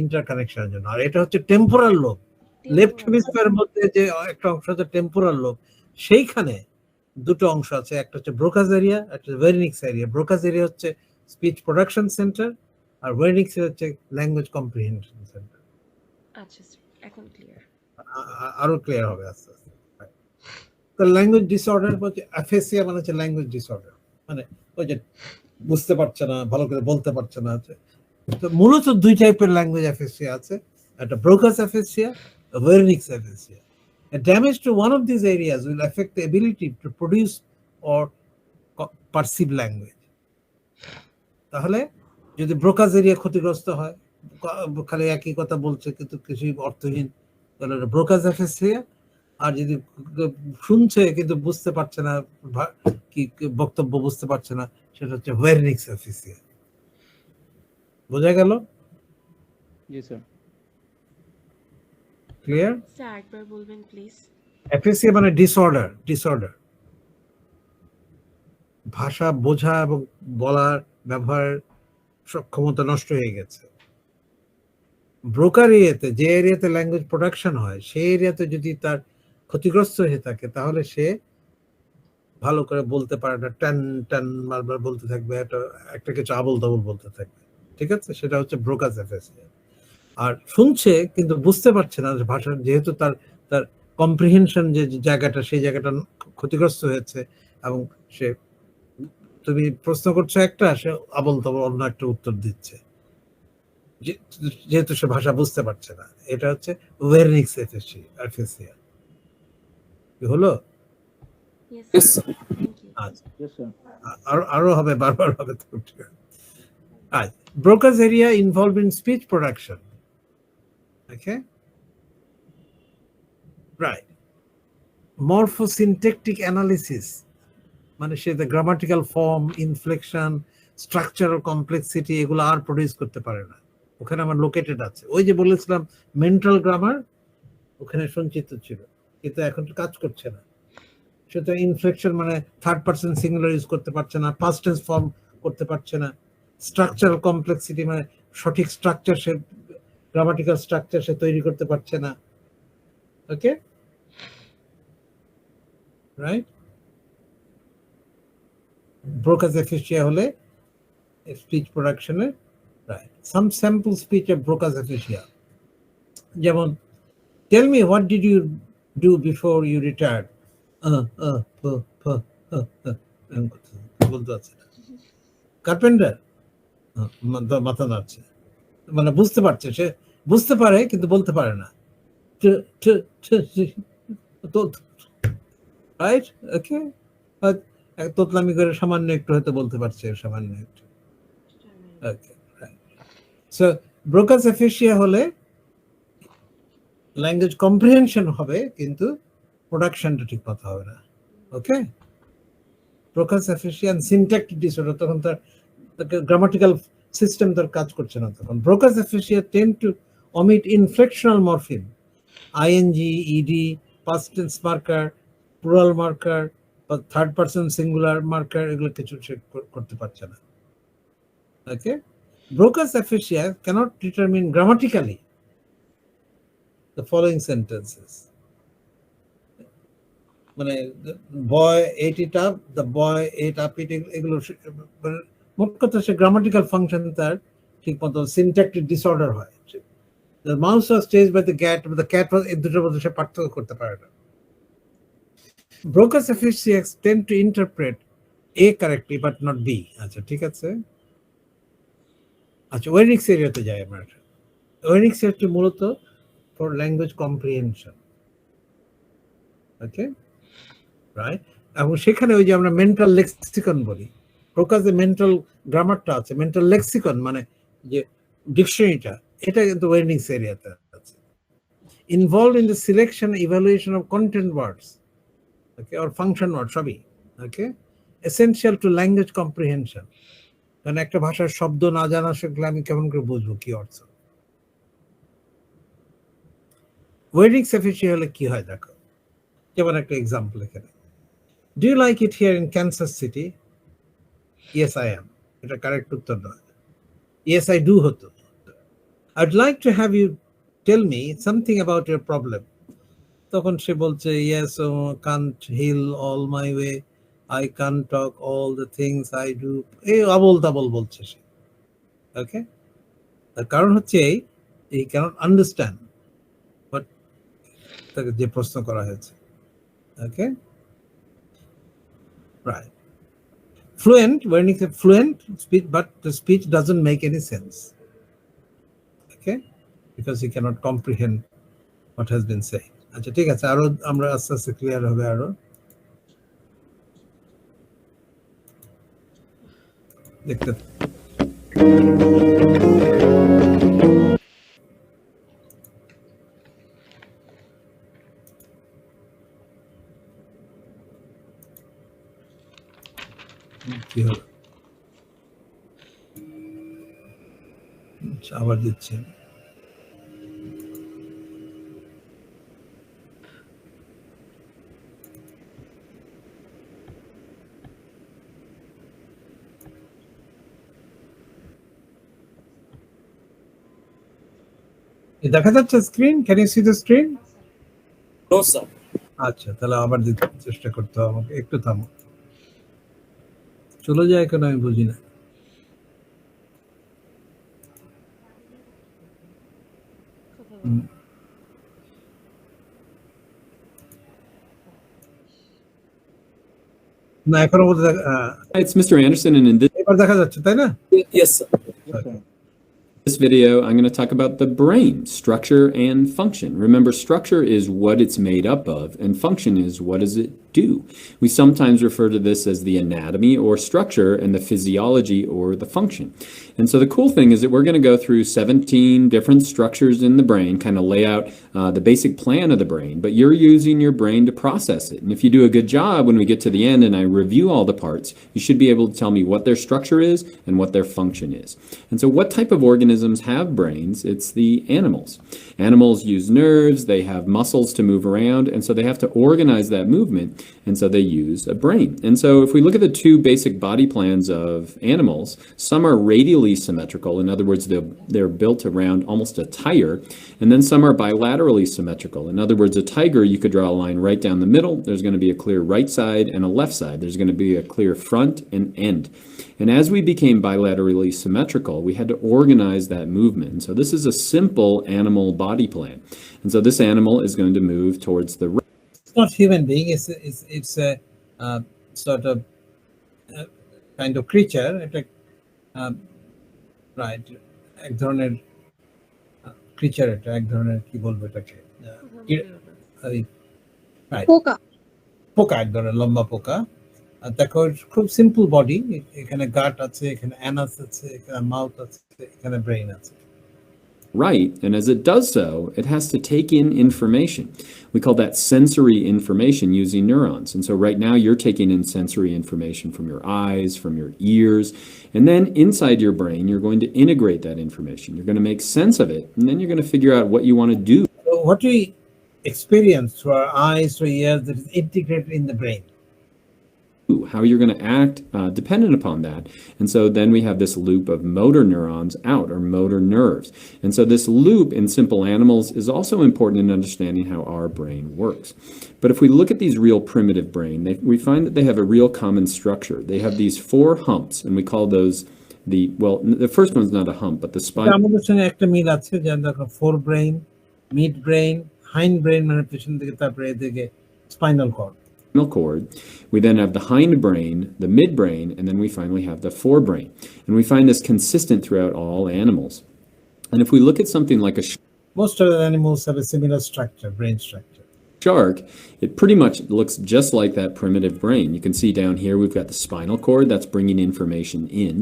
ইন্টারকানেকশনের জন্য। আর এটা হচ্ছে টেম্পোরাল লোব, লেফট হেমিস্ফিয়ারের মধ্যে যে একটা অংশ আছে টেম্পোরাল লোব, সেইখানে দুটো অংশ আছে, একটা হচ্ছে ব্রোকাজ এরিয়া, একটা ওয়ার্নিক্স এরিয়া। ব্রোকাজ এরিয়া হচ্ছে স্পিচ প্রোডাকশন সেন্টার, আর ওয়ার্নিক্স হচ্ছে ল্যাঙ্গুয়েজ কম্প্রিহেনশন সেন্টার। আচ্ছা স্যার, এখন ক্লিয়ার, আরো ক্লিয়ার হবে আস্তে আস্তে। তো ল্যাঙ্গুয়েজ ডিসঅর্ডার হচ্ছে অ্যাফেসিয়া, মানে হচ্ছে ল্যাঙ্গুয়েজ ডিসঅর্ডার, মানে ওই যে বুঝতে পারছে না, ভালো করে বলতে পারছে না। তো মূলত দুই টাইপের ল্যাঙ্গুয়েজ অ্যাফেসিয়া আছে, একটা Broca's aphasia, Wernicke's aphasia. A damage to one of these areas will affect the ability to produce or perceive language. তাহলে যদি ব্রোকাজ এরিয়া ক্ষতিগ্রস্ত হয়, খালি একই কথা বলছে কিন্তু কিছুই অর্থহীন, তাহলে ব্রোকাজ অ্যাফেসিয়া। আর যদি শুনছে কিন্তু বুঝতে পারছে না, কি বক্তব্য বুঝতে পারছে না, সেটা হচ্ছে ওয়ার্নিক্স অ্যাফেসিয়া। বোঝা গেল? জি স্যার। ক্লিয়ার? স্যার একবার বলবেন প্লিজ। অ্যাফেসিয়া মানে ডিসঅর্ডার, ভাষা বোঝা এবং বলার ব্যবহার সক্ষমতা নষ্ট হয়ে গেছে। ব্রোকার এরিয়াতে, যে এরিয়াতে ল্যাঙ্গুয়েজ প্রোডাকশন হয়, সেই এরিয়াতে যদি তার ক্ষতিগ্রস্ত হয়ে থাকে, তাহলে সে ভালো করে বলতে পারে না, টান টান বারবার বলতে থাকবে, একটা কিছু আবল তাবল বলতে থাকবে। ঠিক আছে, সেটা হচ্ছে ব্রোকাজ এফএসিয়া। আর শুনছে কিন্তু বুঝতে পারছে না যে ভাষার, যেহেতু তার তার কম্প্রিহেনশন যে জায়গাটা, সেই জায়গাটা ক্ষতিগ্রস্ত হয়েছে, এবং সে, তুমি প্রশ্ন করছো একটা, সে আবল তাবল অন্য একটা উত্তর দিচ্ছে, যেহেতু সে ভাষা বুঝতে পারছে না। এটা হচ্ছে ওয়ারনিক্স এফএসিয়া। কি হলো? Yes, Yes, sir. sir. Thank you. আচ্ছা, Yes, sir. আরো হবে, বারবার হবে তো। আচ্ছা, Broca's area involve in speech production. Okay, right. Morphosyntactic analysis, মানে সে grammatical form, inflection, structural complexity, এগুলো আর প্রডিউস করতে পারে না। ওখানে আমার লোকেটেড আছে, ওই যে বলেছিলাম মেন্টাল গ্রামার ওখানে সঞ্চিত ছিল, কিন্তু এখন তো কাজ করছে না। সেটা ইনফ্লেকশন মানে থার্ড পারসন সিঙ্গুলার ইউজ করতে পারছে না, পাস্ট টেন্স ফর্ম করতে পারছে না, স্ট্রাকচারাল কমপ্লেক্সিটি মানে সঠিক স্ট্রাকচার, সে গ্রামাটিক্যাল স্ট্রাকচার সে তৈরি করতে পারছে না। ওকে, রাইট। ব্রোকাজ এফিসিয়া হলে স্পিচ প্রোডাকশনে, right. Some sample speech of Broca's aphasia, যেমন tell me what did you do before you retired. বলতে পারছে না। কার্পেন্টার, মাথা নাড়ছে, মানে বুঝতে পারছে, সে বুঝতে পারে কিন্তু বলতে পারে না। রাইট, ওকে। তোতলামি করে সামান্য একটু হয়তো বলতে পারছে, সামান্য একটু। ওকে, সো ব্রোকাজ এফিসিয়া হলে ল্যাঙ্গুয়েজ কম্প্রিহেনশন হবে কিন্তু প্রোডাকশনটা ঠিক মতো হবে না। Okay, Broca's aphasia and syntactic disorder, তখন তার গ্রামাটিক্যাল সিস্টেম তার কাজ করছে না তখন। Broca's aphasia tend to omit inflectional morpheme, ing, ed, past tense marker, plural marker, বা থার্ড পারসন সিঙ্গুলার মার্কার, এগুলো কিছু সে করতে পারছে না। Okay, Broca's এফিসিয়া cannot determine grammatically the following sentences, মানে বয় ate it up, the boy ate up it, এগুলো মোট কথা সে গ্রামাটিক্যাল ফাংশন তার ঠিক মতো, সিনট্যাকটিক ডিসঅর্ডার হয়। The mouse was chased by the cat, but the cat was, এই দুটোর মধ্যে সে পার্থক্য করতে পারে না। Brokers efficiency tend to interpret A correctly but not B. আচ্ছা, ঠিক আছে। আচ্ছা, ওয়েনিক্স এরিয়াতে যাই আমরা। ওয়েনিক্স এরিয়াটি মূলত for language comprehension. Okay, right. এবং সেখানে ওই যে আমরা মেন্টাল লেক্সিকন বলি, ব্রোকাজে মেন্টাল গ্রামারটা আছে, মেন্টাল লেক্সিকন মানে যে ডিকশনারিটা, এটা কিন্তু ওয়েনিক্স এরিয়াতে আছে। Involved in the selection, evaluation of content words, okay, or function words, সবই, okay, essential to language comprehension. কারণ একটা ভাষার শব্দ না জানা শিখলে আমি কেমন করে বুঝবো কি অর্থ। ওয়েডিং এফিসিয়া হলে কি হয় দেখো, যেমন একটা এক্সাম্পল এখানে, do you like it here in Kansas City? Yes I am, এটা কারেক্ট উত্তর নয়, ইয়েস আই ডু হতো। I'd like to have you tell me something about your problem. তখন সে বলছে, yes, can't heal all my way, I can't talk all the things I do, এই আবল তাবল বলছে সে। ওকে, তার কারণ হচ্ছে এই cannot understand বাট তাকে যে প্রশ্ন করা হয়েছে। ওকে, right. Fluent, when it's a fluent speech, but the speech doesn't make any sense. Okay, because he cannot comprehend what has been said. আচ্ছা, ঠিক আছে, আরো আমরা আস্তে আস্তে ক্লিয়ার হবে। আরো দেখতে কি হলো, আবার দিচ্ছে। দেখা যাচ্ছে screen? Can you see the screen? No, sir. আচ্ছা, তাহলে আবার দিতে চেষ্টা করতে হবে আমাকে। একটু থামো। চলে যায় কেন আমি বুঝি না। না, এখনো বলতে It's Mr. Anderson, and in এবার দেখা যাচ্ছে, তাই না? Yes, sir. this video, I'm going to talk about the brain, structure and function. Remember, structure is what it's made up of, and function is what does it do. We sometimes refer to this as the anatomy or structure and the physiology or the function. And so the cool thing is that we're going to go through 17 different structures in the brain, kind of lay out the basic plan of the brain, but you're using your brain to process it. And if you do a good job when we get to the end and I review all the parts, you should be able to tell me what their structure is and what their function is. And so what type of organisms have brains? It's the animals. Animals use nerves, they have muscles to move around, and so they have to organize that movement, and so they use a brain. And so if we look at the two basic body plans of animals, some are radially symmetrical. In other words, they're built around almost a tire, and then some are bilaterally symmetrical. In other words, a tiger, you could draw a line right down the middle. There's going to be a clear right side and a left side. There's going to be a clear front and end. And as we became bilaterally symmetrical, we had to organize that movement. So this is a simple animal body plan. And so this animal is going to move towards the right. It's not human being, it's a sort of kind of creature. এটা right, এক ধরনের creature, এটা এক ধরনের কি বলবো এটাকে, পোকা, পোকা, এক ধরনের লম্বা পোকা। আর দেখো খুব সিম্পল বডি, এখানে গাট আছে, এখানে অ্যানাস আছে, এখানে মাউথ আছে, এখানে ব্রেইন আছে। Right, and as it does so, it has to take in information. We call that sensory information using neurons. And so right now you're taking in sensory information from your eyes, from your ears, and then inside your brain you're going to integrate that information. You're going to make sense of it, and then you're going to figure out what you want to do. So what we experience through our eyes, through ears, that is integrated in the brain. How you're going to act dependent upon that. And so then we have this loop of motor neurons out, or motor nerves. And so this loop in simple animals is also important in understanding how our brain works. But if we look at these real primitive brain, we find that they have a real common structure. They have these 4 humps, and we call those the first one's not a hump, but the spine. আমাদের সঙ্গে একটা মিল আছে, যেমন দেখো forebrain, midbrain, hindbrain, মানে পেছন দিকে, তারপরে এদিকে spinal cord. Cord. We then have the hindbrain, the midbrain, and then we finally have the forebrain. And we find this consistent throughout all animals. And if we look at something like most of the animals have a similar structure, brain structure. Shark, it pretty much looks just like that primitive brain. You can see down here we've got the spinal cord that's bringing information in.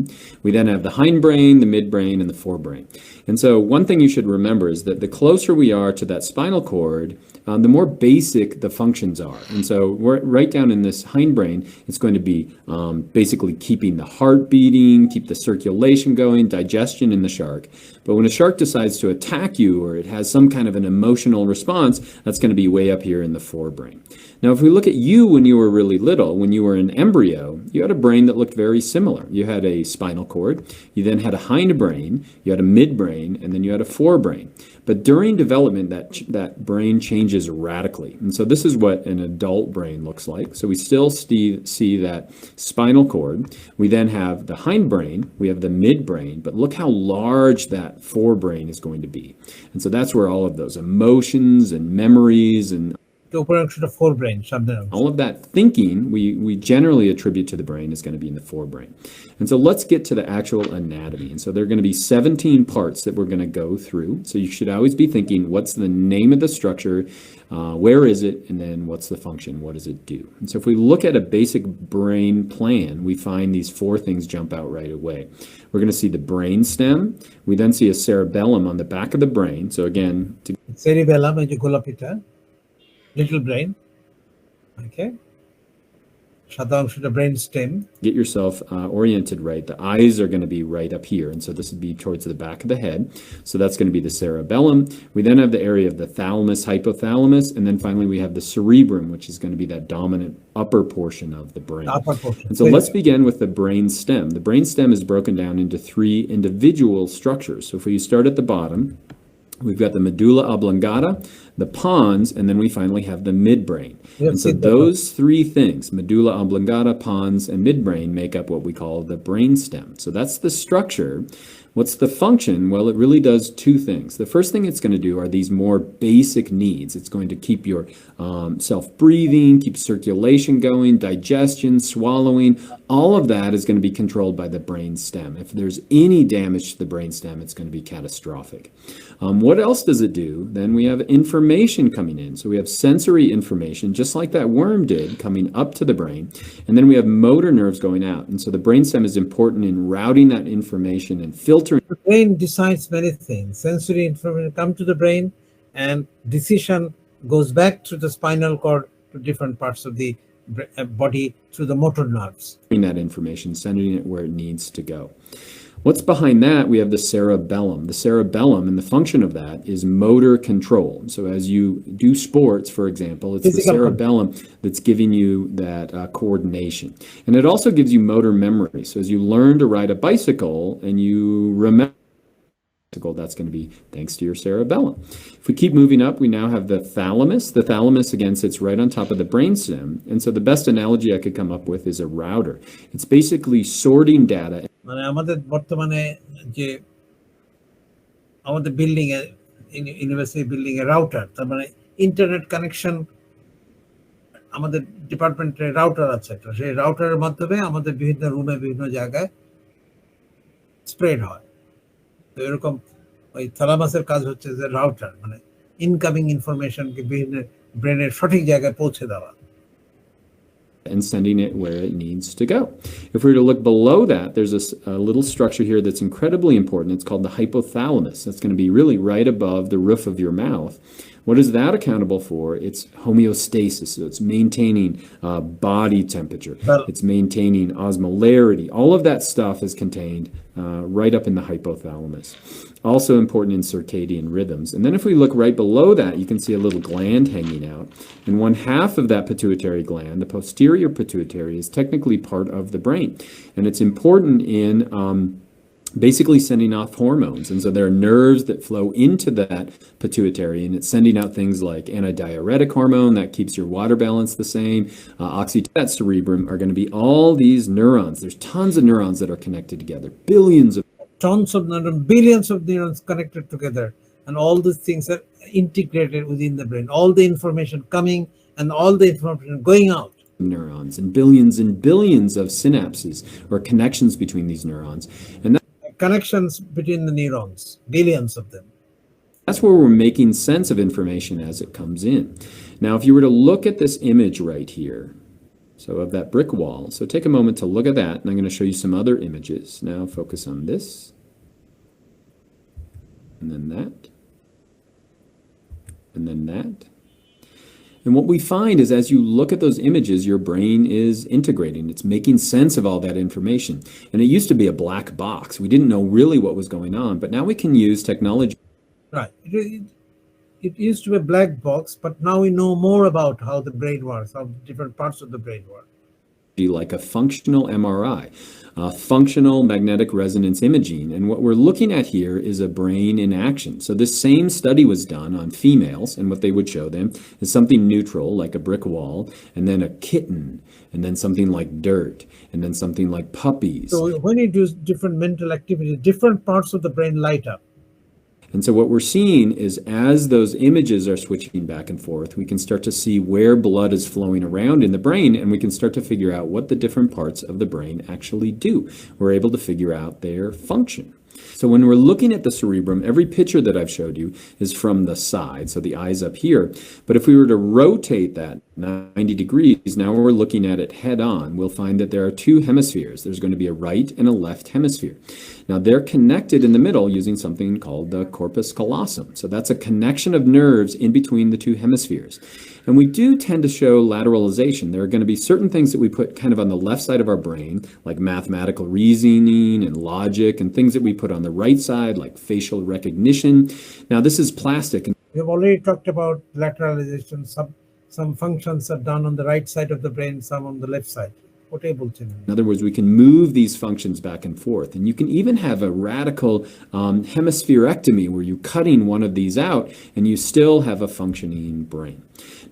We then have the hindbrain, the midbrain, and the forebrain. And so one thing you should remember is that the closer we are to that spinal cord, the more basic the functions are. And so we're right down in this hindbrain, it's going to be basically keeping the heart beating, keep the circulation going, digestion in the shark. But when a shark decides to attack you, or it has some kind of an emotional response, that's going to be way up here in the forebrain. Now, if we look at you when you were really little, when you were an embryo, you had a brain that looked very similar. You had a spinal cord, you then had a hindbrain, you had a midbrain, and then you had a forebrain. But during development, that brain changes radically. And so this is what an adult brain looks like. So we still see that spinal cord. We then have the hindbrain, we have the midbrain, but look how large that forebrain is going to be. And so that's where all of those emotions and memories and all of that thinking we generally attribute to the brain is going to be in the forebrain. And so let's get to the actual anatomy. And so there are going to be 17 parts that we're going to go through. So you should always be thinking, what's the name of the structure, where is it, and then what's the function, what does it do? And so if we look at a basic brain plan, we find these 4 things jump out right away. We're going to see the brain stem. We then see a cerebellum on the back of the brain. So again, cerebellum is golapita, little brain. Okay. Brain stem. Get yourself oriented right. The eyes are going to be right up here, and so this would be towards the back of the head. So that's going to be the cerebellum. We then have the area of the thalamus, hypothalamus, and then finally we have the cerebrum, which is going to be that dominant upper portion of the brain. Upper portion. And so let's begin with the brain stem. The brain stem is broken down into 3 individual structures. So if we start at the bottom, We've got the medulla oblongata, the pons, and then we finally have the midbrain. And so those three things, medulla oblongata, pons, and midbrain, make up what we call the brainstem. So that's the structure. What's the function? Well, it really does two things. The first thing it's going to do are these more basic needs. It's going to keep your self-breathing, keep circulation going, digestion, swallowing. All of that is going to be controlled by the brain stem. If there's any damage to the brain stem, it's going to be catastrophic. What else does it do? Then we have information coming in. So we have sensory information, just like that worm did, coming up to the brain. And then we have motor nerves going out. And so the brainstem is important in routing that information and filtering. The brain decides many things. Sensory information come to the brain, and decision goes back to the spinal cord to different parts of the body through the motor nerves. That information, sending it where it needs to go. What's behind that? We have the cerebellum. The cerebellum, and the function of that is motor control. So as you do sports, for example, it's the cerebellum that's giving you that coordination. And it also gives you motor memory. So as you learn to ride a bicycle and you remember, that's going to be thanks to your cerebellum. If we keep moving up, we now have the thalamus. The thalamus, again, sits right on top of the brainstem. And so the best analogy I could come up with is a router. It's basically sorting data. মানে আমাদের বর্তমানে যে আমাদের building a university building A router, তার মানে internet connection আমাদের ডিপার্টমেন্টে router আছে একটা, সেই রাউটারের মাধ্যমে আমাদের বিভিন্ন রুমে বিভিন্ন জায়গায় স্প্রেড হয়। তো এরকম ওই থ্যালামাসের কাজ হচ্ছে যে রাউটার, মানে ইনকামিং ইনফরমেশনকে বিভিন্ন ব্রেনের সঠিক জায়গায় পৌঁছে দেওয়া and sending it where it needs to go. If we were to look below that, there's a little structure here that's incredibly important. It's called the hypothalamus. That's going to be really right above the roof of your mouth. What is that accountable for? It's homeostasis. So it's maintaining body temperature. It's maintaining osmolarity. All of that stuff is contained right up in the hypothalamus. Also important in circadian rhythms. And then if we look right below that, you can see a little gland hanging out. And one half of that pituitary gland, the posterior pituitary, is technically part of the brain. And it's important in basically sending off hormones. And so there are nerves that flow into that pituitary, and it's sending out things like antidiuretic hormone that keeps your water balance the same. Oxytocin, that cerebrum, are going to be all these neurons. There's tons of neurons that are connected together, billions of tons of neurons, billions of neurons connected together, and all these things are integrated within the brain. All the information coming and all the information going out. Neurons and billions of synapses or connections between these neurons. And connections between the neurons, billions of them. That's where we're making sense of information as it comes in. Now, if you were to look at this image right here, so of that brick wall, so take a moment to look at that, and I'm going to show you some other images. Now focus on this, and then that, and then that. And what we find is as you look at those images, your brain is integrating. It's making sense of all that information. And it used to be a black box. We didn't know really what was going on, but now we can use technology. Right. It used to be a black box, but now we know more about how the brain works, how different parts of the brain work. Like a functional MRI, functional magnetic resonance imaging. And what we're looking at here is a brain in action. So this same study was done on females, and what they would show them is something neutral, like a brick wall, and then a kitten, and then something like dirt, and then something like puppies. So when you do different mental activities, different parts of the brain light up. And so what we're seeing is as those images are switching back and forth, we can start to see where blood is flowing around in the brain, and we can start to figure out what the different parts of the brain actually do. We're able to figure out their function. So when we're looking at the cerebrum, every picture that I've showed you is from the side, so the eye's up here. But if we were to rotate that 90 degrees, now we're looking at it head on, we'll find that there are two hemispheres. There's going to be a right and a left hemisphere. Now they're connected in the middle using something called the corpus callosum. So that's a connection of nerves in between the two hemispheres. And we do tend to show lateralization. There are going to be certain things that we put kind of on the left side of our brain, like mathematical reasoning and logic, and things that we put on the right side, like facial recognition. Now this is plastic. We've already talked about lateralization. Some functions are done on the right side of the brain, some on the left side. ওটাই বলছেন। In other words, we can move these functions back and forth. And you can even have a radical hemispherectomy where you're cutting one of these out and you still have a functioning brain.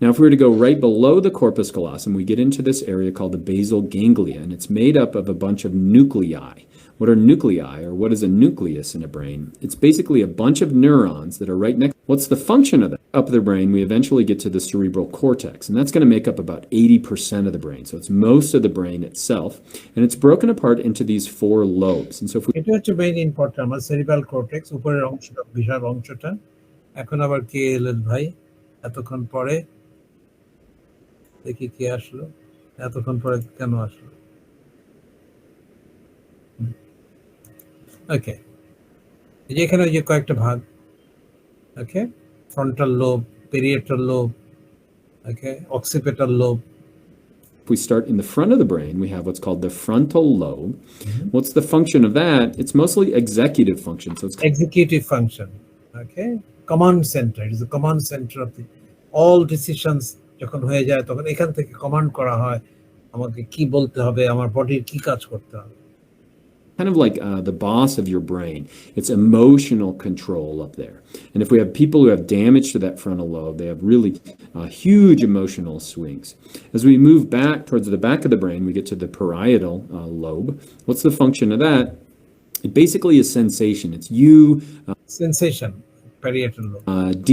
Now, if we were to go right below the corpus callosum, we get into this area called the basal ganglia, and it's made up of a bunch of nuclei. What are nuclei, or what is a nucleus in a brain? It's basically a bunch of neurons that are right next. What's the function of that? Up the brain, we eventually get to the cerebral cortex, and that's going to make up about 80% of the brain. So it's most of the brain itself, and it's broken apart into these 4 lobes. And so if we এটা হচ্ছে main important, আমার cerebral cortex উপরের অংশটা, বিশাল অংশটা। এখন আবার কে এলেন ভাই এতক্ষণ পরে? দেখি কে আসলো, এতক্ষণ পরে কেন আসলো? ওকে, এই যে এখানে যে কয়েকটা ভাগ, okay, frontal lobe, parietal lobe, okay, occipital lobe. we start in the front of the brain, we have what's called the frontal lobe. What's the function of that? It's mostly executive function. So it's Executive function, okay, command center. It is the command center of the all decisions. যখন হয়ে যায় তখন এখান থেকে command করা হয় আমাকে কি বলতে হবে, আমার বডির কি কাজ করতে হবে। kind of like the boss of your brain. It's emotional control up there. And if we have people who have damage to that frontal lobe, they have really huge emotional swings. As we move back towards the back of the brain, we get to the parietal lobe. What's the function of that? It basically is sensation. It's you Sensation, parietal lobe.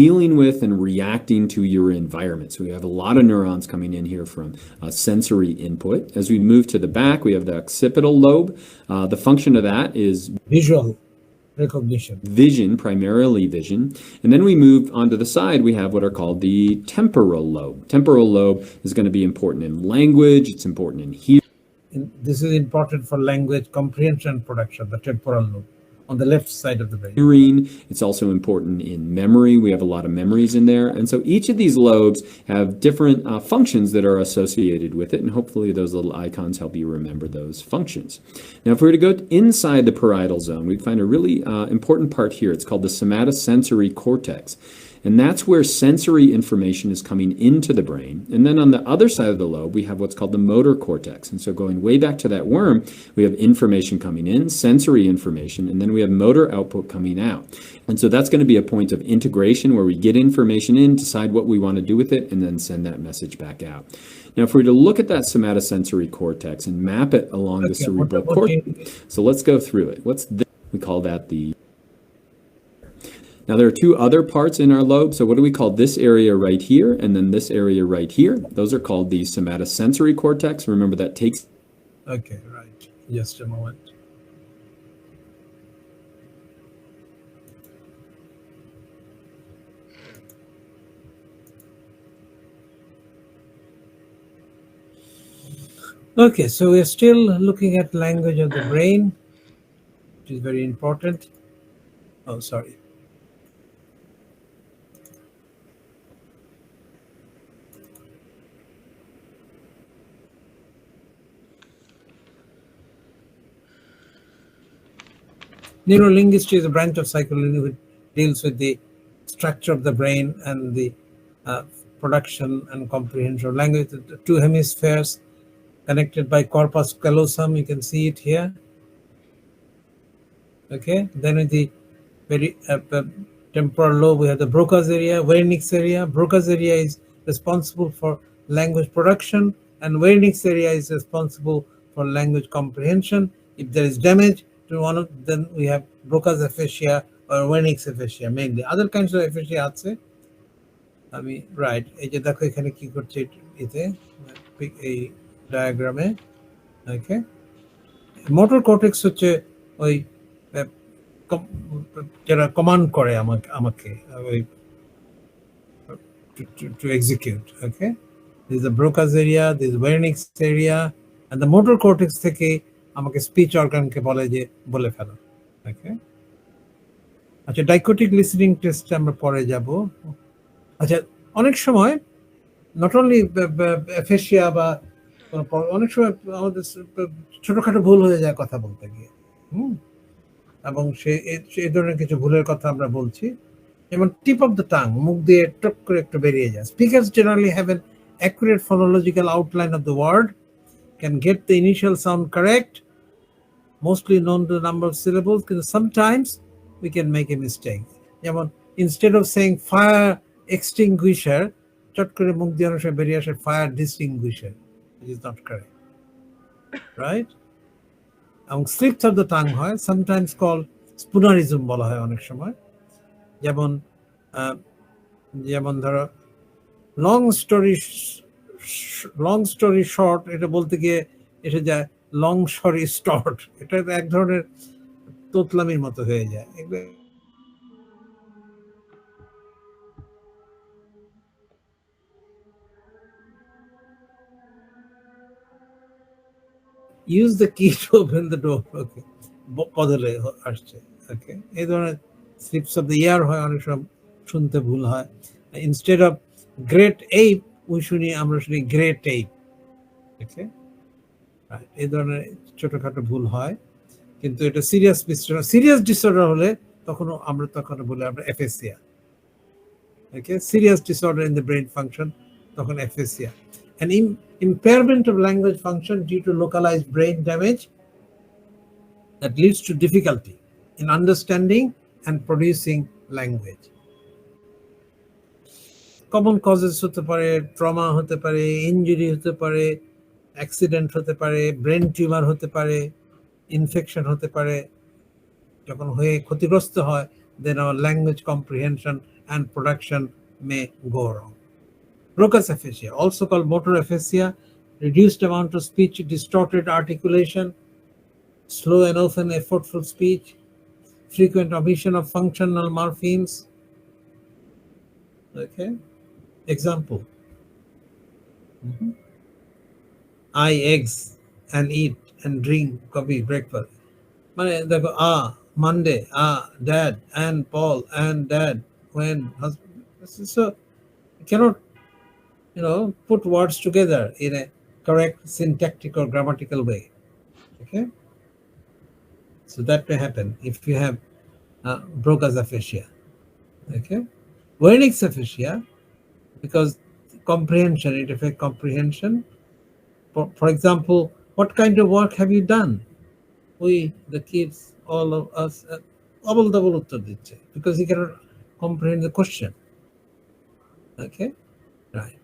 Dealing with and reacting to your environment. So we have a lot of neurons coming in here from sensory input. As we move to the back, we have the occipital lobe. The function of that is Visual recognition. Vision, primarily vision. And then we move onto the side, we have what are called the temporal lobe. Temporal lobe is going to be important in language, it's important in hearing. This is important for language comprehension and production, the temporal lobe on the left side of the brain. It's also important in memory. We have a lot of memories in there. And so each of these lobes have different functions that are associated with it. And hopefully those little icons help you remember those functions. Now, if we were to go inside the parietal zone, we'd find a really important part here. It's called the somatosensory cortex. And that's where sensory information is coming into the brain. And then on the other side of the lobe, we have what's called the motor cortex. And so going way back to that worm, we have information coming in, sensory information, and then we have motor output coming out. And so that's going to be a point of integration where we get information in, decide what we want to do with it, and then send that message back out. Now, if we were to look at that somatosensory cortex and map it along the cerebral cortex, so let's go through it. What's this? We call that the... Now, there are 2 other parts in our lobe. So what do we call this area right here and then this area right here? Those are called the somatosensory cortex. Remember that takes... Okay, right. Just a moment. Okay, so we're still looking at language of the brain, which is very important. Oh, sorry. Neurolinguistics is a branch of psycholinguistics which deals with the structure of the brain and the production and comprehension of language. The 2 hemispheres connected by corpus callosum, you can see it here. Okay, then with the very temporal lobe, we have the Broca's area, Wernicke's area. Broca's area is responsible for language production, and Wernicke's area is responsible for language comprehension. If there is damage to one of them, we have Broca's aphasia or Wernicke's aphasia mainly. Other kinds of aphasia আছে আমি right, এই যে দেখো এখানে কি করছে এতে এই ডায়াগ্রামে। ওকে, মোটর কর্টেক্স হচ্ছে ওই যারা কমান্ড করে আমাকে ওই to execute. Okay, this is the Broca's area, this is Wernicke's area, and the motor cortex থেকে আমাকে স্পিচ অর্গানকে বলে যে বলে ফেলো। ওকে, আচ্ছা, ডাইকোটিক লিসনিং টেস্ট আমরা পরে যাব। আচ্ছা, অনেক সময় নট অনলি অ্যাফেশিয়া বা অনেক সময় আমাদের ছোটখাটো ভুল হয়ে যায় কথা বলতে গিয়ে, এবং এই ধরনের কিছু ভুলের কথা আমরা বলছি, যেমন টিপ অফ দ্য টাং, মুখ দিয়ে টক করে একটু বেরিয়ে যায়। Speakers generally have an accurate phonological outline of the word can get the initial sound correct, mostly known to the number of syllables, because sometimes we can make a mistake. যেমন instead of saying fire extinguisher, চট করে মুখ দিয়ে অনেক সময় বেরিয়ে আসে fire distinguisher, which is not correct, right? এবং slips of the tongue হয়, sometimes called spoonerism বলা হয় অনেক সময়। যেমন যেমন ধরো লং স্টোরি শর্ট, এটা বলতে গিয়ে এসে যায় লং স্টোরি স্টর্ট, এটা এক ধরনের তোতলামির মতো হয়ে যায়। ইউজ দ্য কি টু ওপেন দ্য ডোর, ওকে, বদলে আসছে, ওকে। এই ধরনের স্লিপস অফ দ্য ইয়ার হয়, অনেক সময় শুনতে ভুল হয়। ইনস্টেড অফ গ্রেট এইপ আমরা শুনি গ্রেট এইপ, ওকে। এই ধরনের ছোটখাটো ভুল হয়, কিন্তু এটা সিরিয়াস ডিসঅর্ডার হলে তখন বলি আমরা aphasia, okay. Serious disorder in the brain function, তখন aphasia. An impairment of language function due to localized brain damage that leads to difficulty in understanding and producing language. Common causes হতে পারে, trauma হতে পারে, injury হতে পারে, accident হতে পারে, brain tumour হতে পারে, ইনফেকশন হতে পারে। যখন হয়ে ক্ষতিগ্রস্ত হয়, then our language comprehension and production may go wrong. Broca's aphasia, also called motor aphasia, reduced amount of speech, distorted articulation, slow and often effortful speech, frequent omission of functional morphemes. Okay, example: I eggs and eat and drink coffee breakfast. মানে দেখো Monday, dad and Paul and dad when husband. So you cannot put words together in a correct syntactic or grammatical way. Okay, so that may happen if you have Broca's aphasia. Okay, Wernicke's aphasia, because comprehension, it affects comprehension. For example, what kind of work have you done? We, the kids, all of us, double uttar dicche, because he cannot comprehend the question. Okay, right.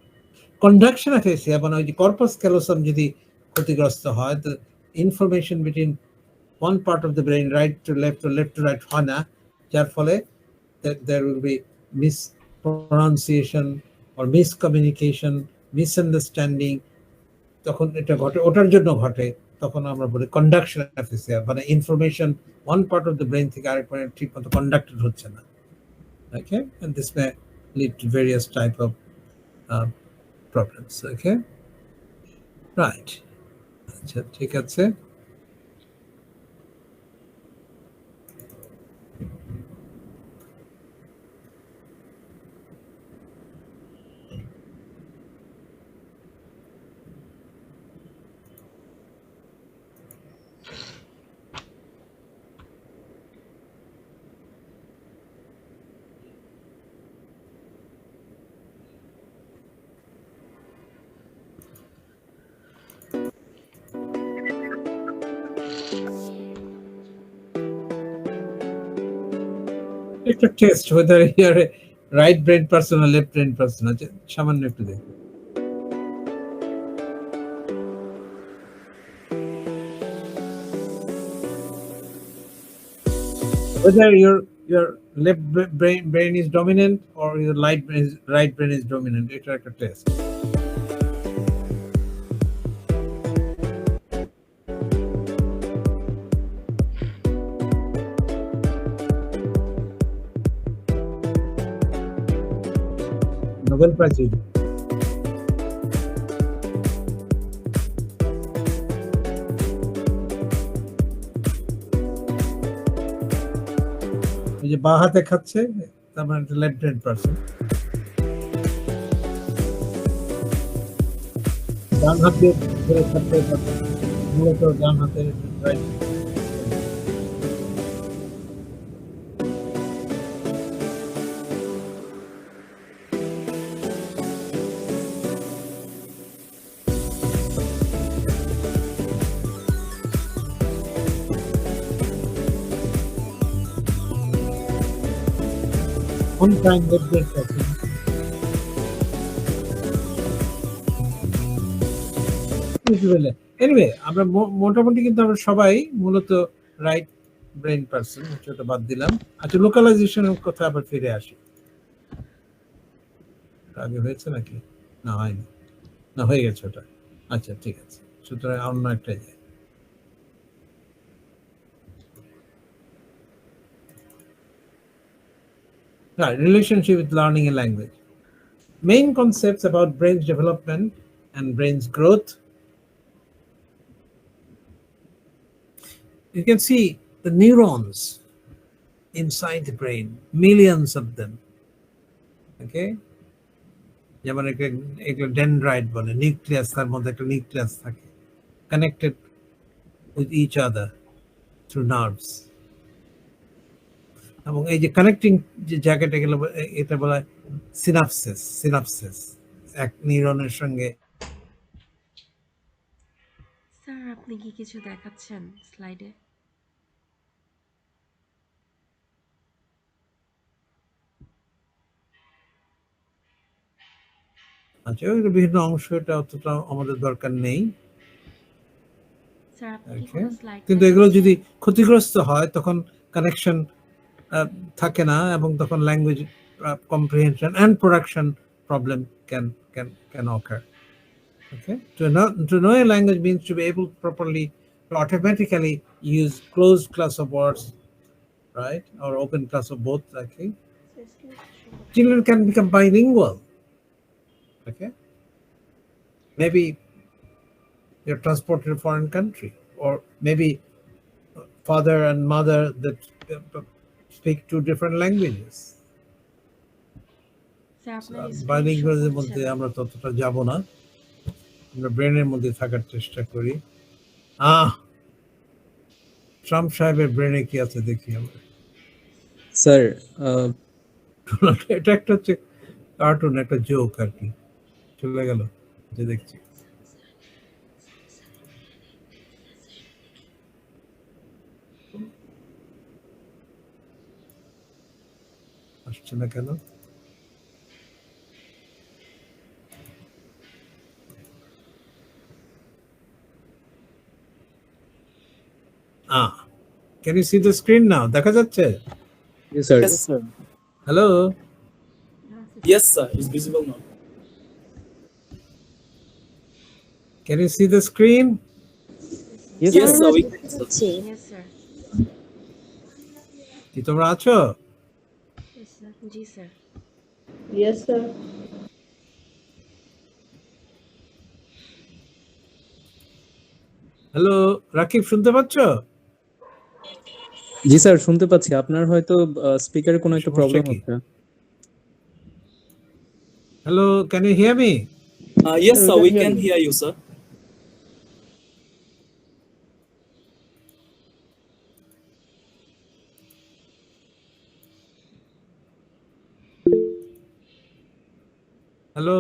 Conduction aphasia, মানে ওই যে corpus callosum যদি ক্ষতিগ্রস্ত হয়, the information between one part of the brain, right to left or left to right হয় না, যার ফলে there will be mispronunciation or miscommunication, misunderstanding, তখন এটা ঘটে, ওটার জন্য ঘটে, তখন আমরা বলি কন্ডাকশন অ্যাফেসিয়া, মানে information one part of the brain থেকে আরেক পার্টে ঠিক মতো কন্ডাক্টেড হচ্ছে না। Okay, and this may lead to various type of problems. Okay, right. আচ্ছা, ঠিক আছে। It's a test whether you're a right brain person or left brain person. সামান্য একটু দেখো। Whether your left brain is dominant or your right brain is dominant, এটা একটা test. Nobel prize যে বাঁ হাতে খাচ্ছে, তার মানে লেফট হ্যান্ড পারসন। ডান হাত দিয়ে ধরে খাচ্ছে, মূলত ডান হাতের right. on time with brain person. Anyway আমরা মোটামুটি কিন্তু আমরা সবাই মূলত রাইট ব্রেন পারসন, সেটা বাদ দিলাম। আচ্ছা, লোকালাইজেশনের কথা আবার ফিরে আসি। আগে হয়েছে নাকি? না হয়নি, না হয়ে গেছে ওটা। আচ্ছা ঠিক আছে, সুতরাং অন্য একটা যাই। Right, relationship with learning a language. Main concepts about brain's development and brain's growth. You can see the neurons inside the brain, millions of them. Okay? যেমন এগুলো ডেনড্রাইট বলে, নিউক্লিয়াস, তার মধ্যে একটা নিউক্লিয়াস থাকে, connected with each other through nerves. এবং এই যে কানেক্টিং যে জায়গাটা গেলে এটা বলা হয় সিনাপসিস। সিনাপসিস এক নিউরনের সঙ্গে। স্যার আপনি কি কিছু দেখাচ্ছেন স্লাইডে? আচ্ছা, ওই বিভিন্ন অংশ, এটা অতটা আমাদের দরকার নেই। স্যার আপনি কি কোনো স্লাইড কিন্তু এগুলো যদি ক্ষতিগ্রস্ত হয় তখন কানেকশন থাকে না, এবং তখন language comprehension and production problem can occur. Okay, to know a language means to be able properly to automatically use closed class of words, right, or open class of both. Okay, children can become bilingual. Okay, maybe you're transported to a foreign country, or maybe father and mother that speak two different languages. বাইলিঙ্গুয়ালের মধ্যে আমরা ততটা যাব না, আমরা ব্রেনের মধ্যে থাকার চেষ্টা করি। ট্রাম্প সাহেবের ব্রেনে কি আছে দেখি আমরা। স্যার এটা একটা হচ্ছে কার্টুন, একটা জোক আর কি, চলে গেল যে দেখছি। আসছে না কেন? Can you see the screen now? দেখা যাচ্ছে? Yes, sir. Yes, sir. Hello? Yes, sir. It's visible now. Can you see the screen? Yes, Yes, sir. sir. We can, sir. Yes, sir. কি তোমরা আছো? Yes, sir. জি sir. Yes, sir. Hello Rakib, শুনতে পাচ্ছ? জি sir, শুনতে পাচ্ছি। আপনার হয়তো স্পিকারে কোনো একটা প্রবলেম সমস্যা কি? হচ্ছে। Hello, can you hear me? Yes, sir. We can hear you, sir. Hello,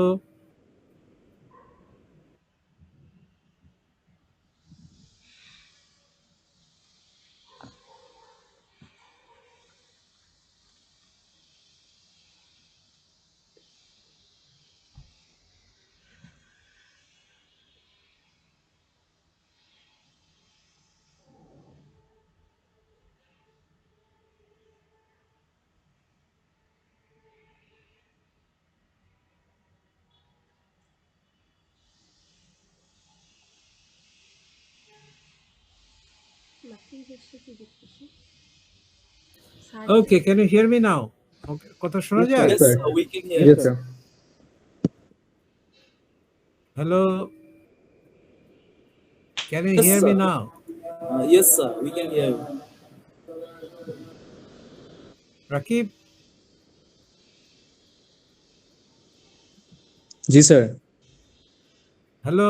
okay, can you hear me now? Okay, কথা শোনা যায়? Yes, sir. We can hear Yes, you. sir. Hello, can you Yes, hear me sir. Now? Yes, sir. We can hear you. Rakib, জি sir. Hello,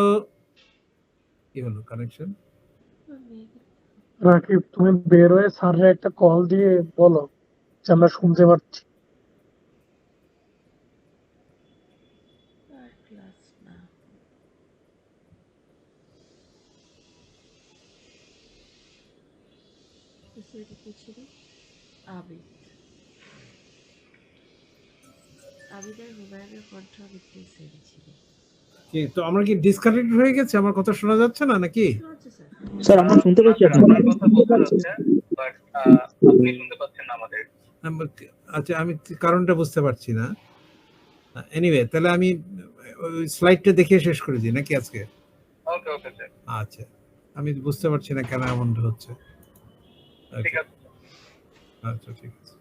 কি হলো connection? Rakib, তুমি বের হয়ে স্যারের একটা কল দিয়ে বলো যে আমরা শুনতে পাচ্ছি। আর ক্লাস না। কি ছিল? আবিদ। আবিদার হুমায়ুনের কণ্ঠ দেখতে সেম ছিল। কি তো আমরা কি ডিসকানেক্ট হয়ে গেছে? আমার কথা শোনা যাচ্ছে না নাকি? আচ্ছা স্যার, স্যার আমরা শুনতে পাচ্ছি আপনার কথা বোঝা যাচ্ছে বাট আপনি শুনতে পাচ্ছেন না আমাদের। আচ্ছা, আমি কারণটা বুঝতে পারছি না। এনিওয়ে, তাহলে আমি ওই স্লাইডটা দেখে শেষ করে দিই নাকি আজকে? ওকে ওকে স্যার, আচ্ছা, আমি বুঝতে পারছি না কেন এমন হচ্ছে। ঠিক আছে। আচ্ছা, ঠিক আছে।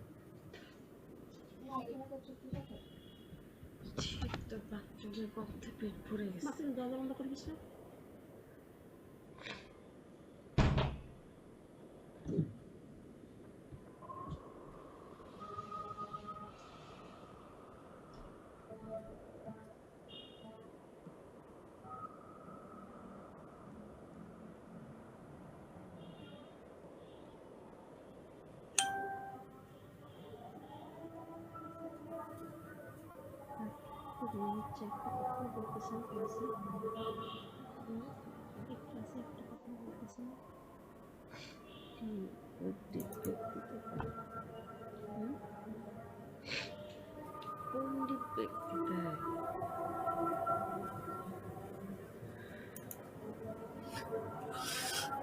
তো বাথরুমের গন্ধে পেট ভরে গেছে। বাথরুম দরজা বন্ধ করে দিস না। হচ্ছে একটা কথা বলতেছেন ক্লাসে, এই ক্লাসে একটা কথা বলতেছেন পণ্ডিত ব্যক্তিটা।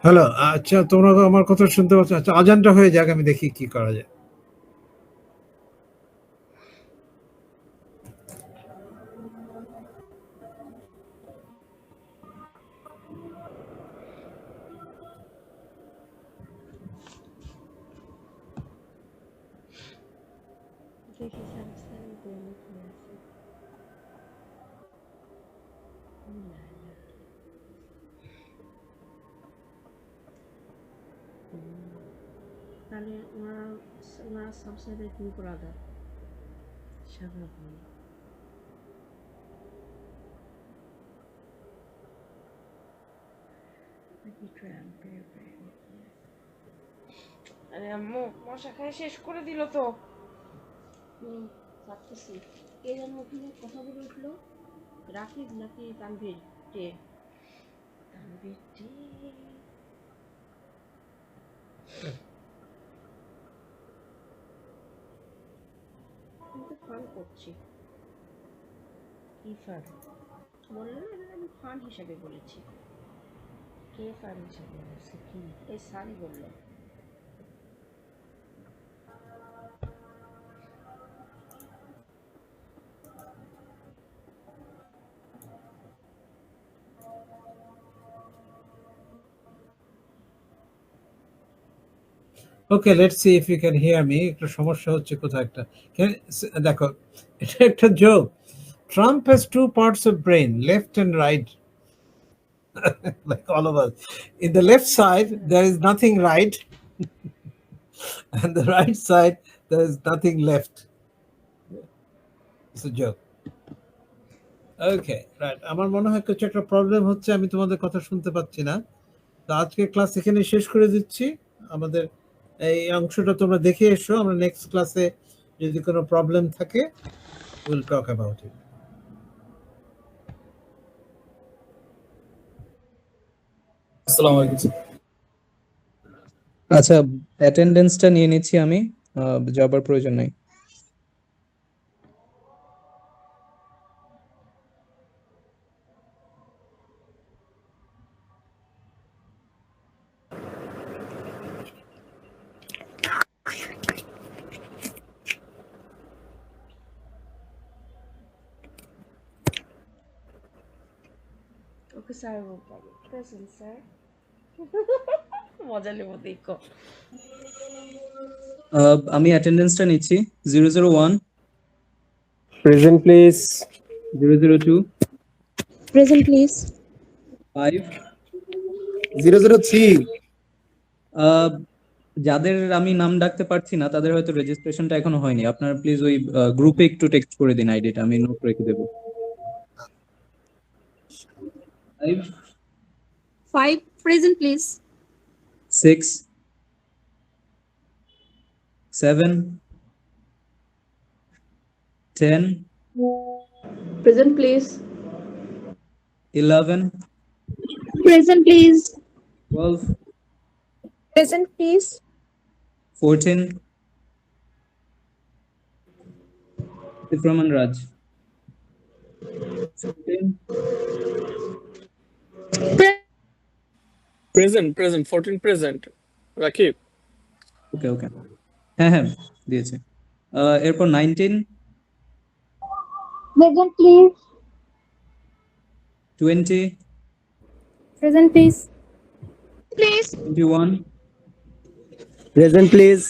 হ্যালো, আচ্ছা তোমরা তো আমার কথা শুনতে পাচ্ছ? আচ্ছা, আজানটা হয়ে যাক, আমি দেখি কি করা যায়। দেখি স্যার, স্যার দৈনিক হয়ে আছে। তাহলে ওনারা সাবসাইডের কি ব্রাদার সাগর ভাই। আরে আম্মু মশা খাই শেষ করে দিল তো। ভাবতেছি কে যেন ওখানে কথা বলে উঠলো, রাকিব নাকি তানভীর টে? তানভীর টে আমি তো ফান করছি। কি ফান বললো না? আমি ফান হিসাবে বলেছি। কে ফান হিসাবে বলছে? কি এই সারি বললো। Okay, let's see if you can hear me. একটু সমস্যা হচ্ছে কোথাও একটা। দেখো, এটা একটা joke. Trump has two parts of brain, left and right, like all of us. In the left side, there is nothing right, and the right side, there is nothing left. It's a joke. Okay, right. আমার মনে হয় কিছু একটা problem হচ্ছে, আমি তোমাদের কথা শুনতে পাচ্ছি না। তো আজকে ক্লাস এখানে শেষ করে দিচ্ছি। আমাদের এই অংশটা তোমরা দেখে এসো। আমরা নেক্সট ক্লাসে যদি কোনো প্রবলেম থাকে, উইল টক অ্যাবাউট ইট। আসসালামু আলাইকুম স্যার। আচ্ছা, অ্যাটেন্ডেন্সটা নিয়ে নিচ্ছি আমি, যাবার প্রয়োজন নাই। ওকে স্যার বলতাম প্রেজেন্ট স্যার। মজা নেব দেখো। আমি অ্যাটেন্ডেন্সটা নিচ্ছি। 001, প্রেজেন্ট প্লিজ। 002, Present, please. 5। 003। যাদের আমি নাম ডাকতে পারছি না তাদের হয়তো রেজিস্ট্রেশনটা এখনো হয়নি। আপনারা প্লিজ ওই গ্রুপে একটু টেক্সট করে দিন আইডিটা, আমি নোট রেখে দেবো। 5, 5. Present, please. 6, 7, 10, Present, please. 11, Present, please. 12, Present, please. 14, Iframan Raj. 14. Present. 14 present. Rakib. Okay. হ্যাঁ দিয়েছে। এরপর 19, Present, please. 20, Present, please. Please. 21, Present, please.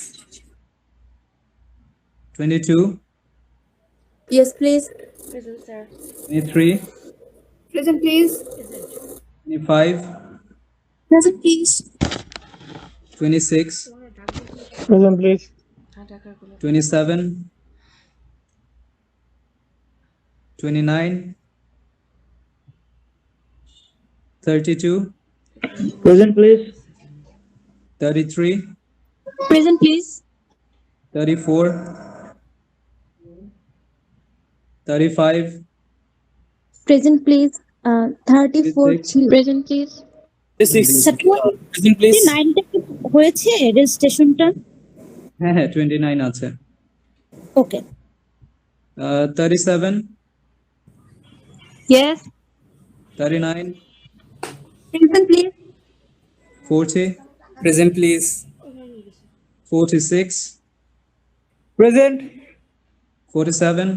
22, Yes, please. Present, sir. 23, Present, please. 25, Present, please. 26, Present, please. 27, 29, 32, Present, please. 33, Present, please. 34, 35, Present, please. 34 36. Present, please. Present, please. 9 হয়েছে রেজিস্ট্রেশনটা? হ্যাঁ 29 আছে। ওকে। 37, Yes. 39, Present, please. 40, Present, please. 46, Present. 47,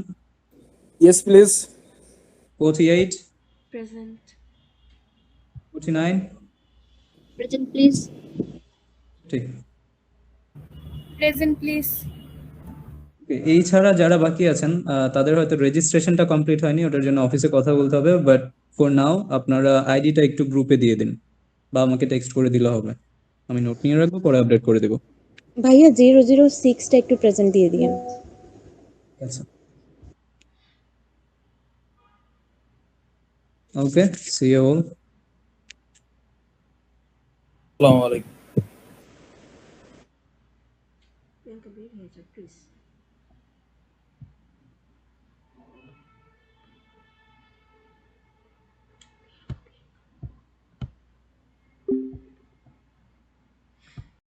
Yes, please. 48, Present. 49. Present, please. ঠিক। Present, please. এই ছাড়া যারা বাকি আছেন তাদের হয়তো রেজিস্ট্রেশনটা কমপ্লিট হয়নি, ওটার জন্য অফিসে কথা বলতে হবে। বাট ফর নাও আপনারা আইডিটা একটু গ্রুপে দিয়ে দিন বা আমাকে টেক্সট করে দিলে হবে, আমি নোট নিয়ে রাখবো, পরে আপডেট করে দেবো। ভাইয়া 006টা একটু প্রেজেন্ট দিয়ে দিয়েন। আচ্ছা ওকে, সি ইউ অল। আসসালামু আলাইকুম। প্রিয়াঙ্কা বের হয়ে যাও প্লিজ।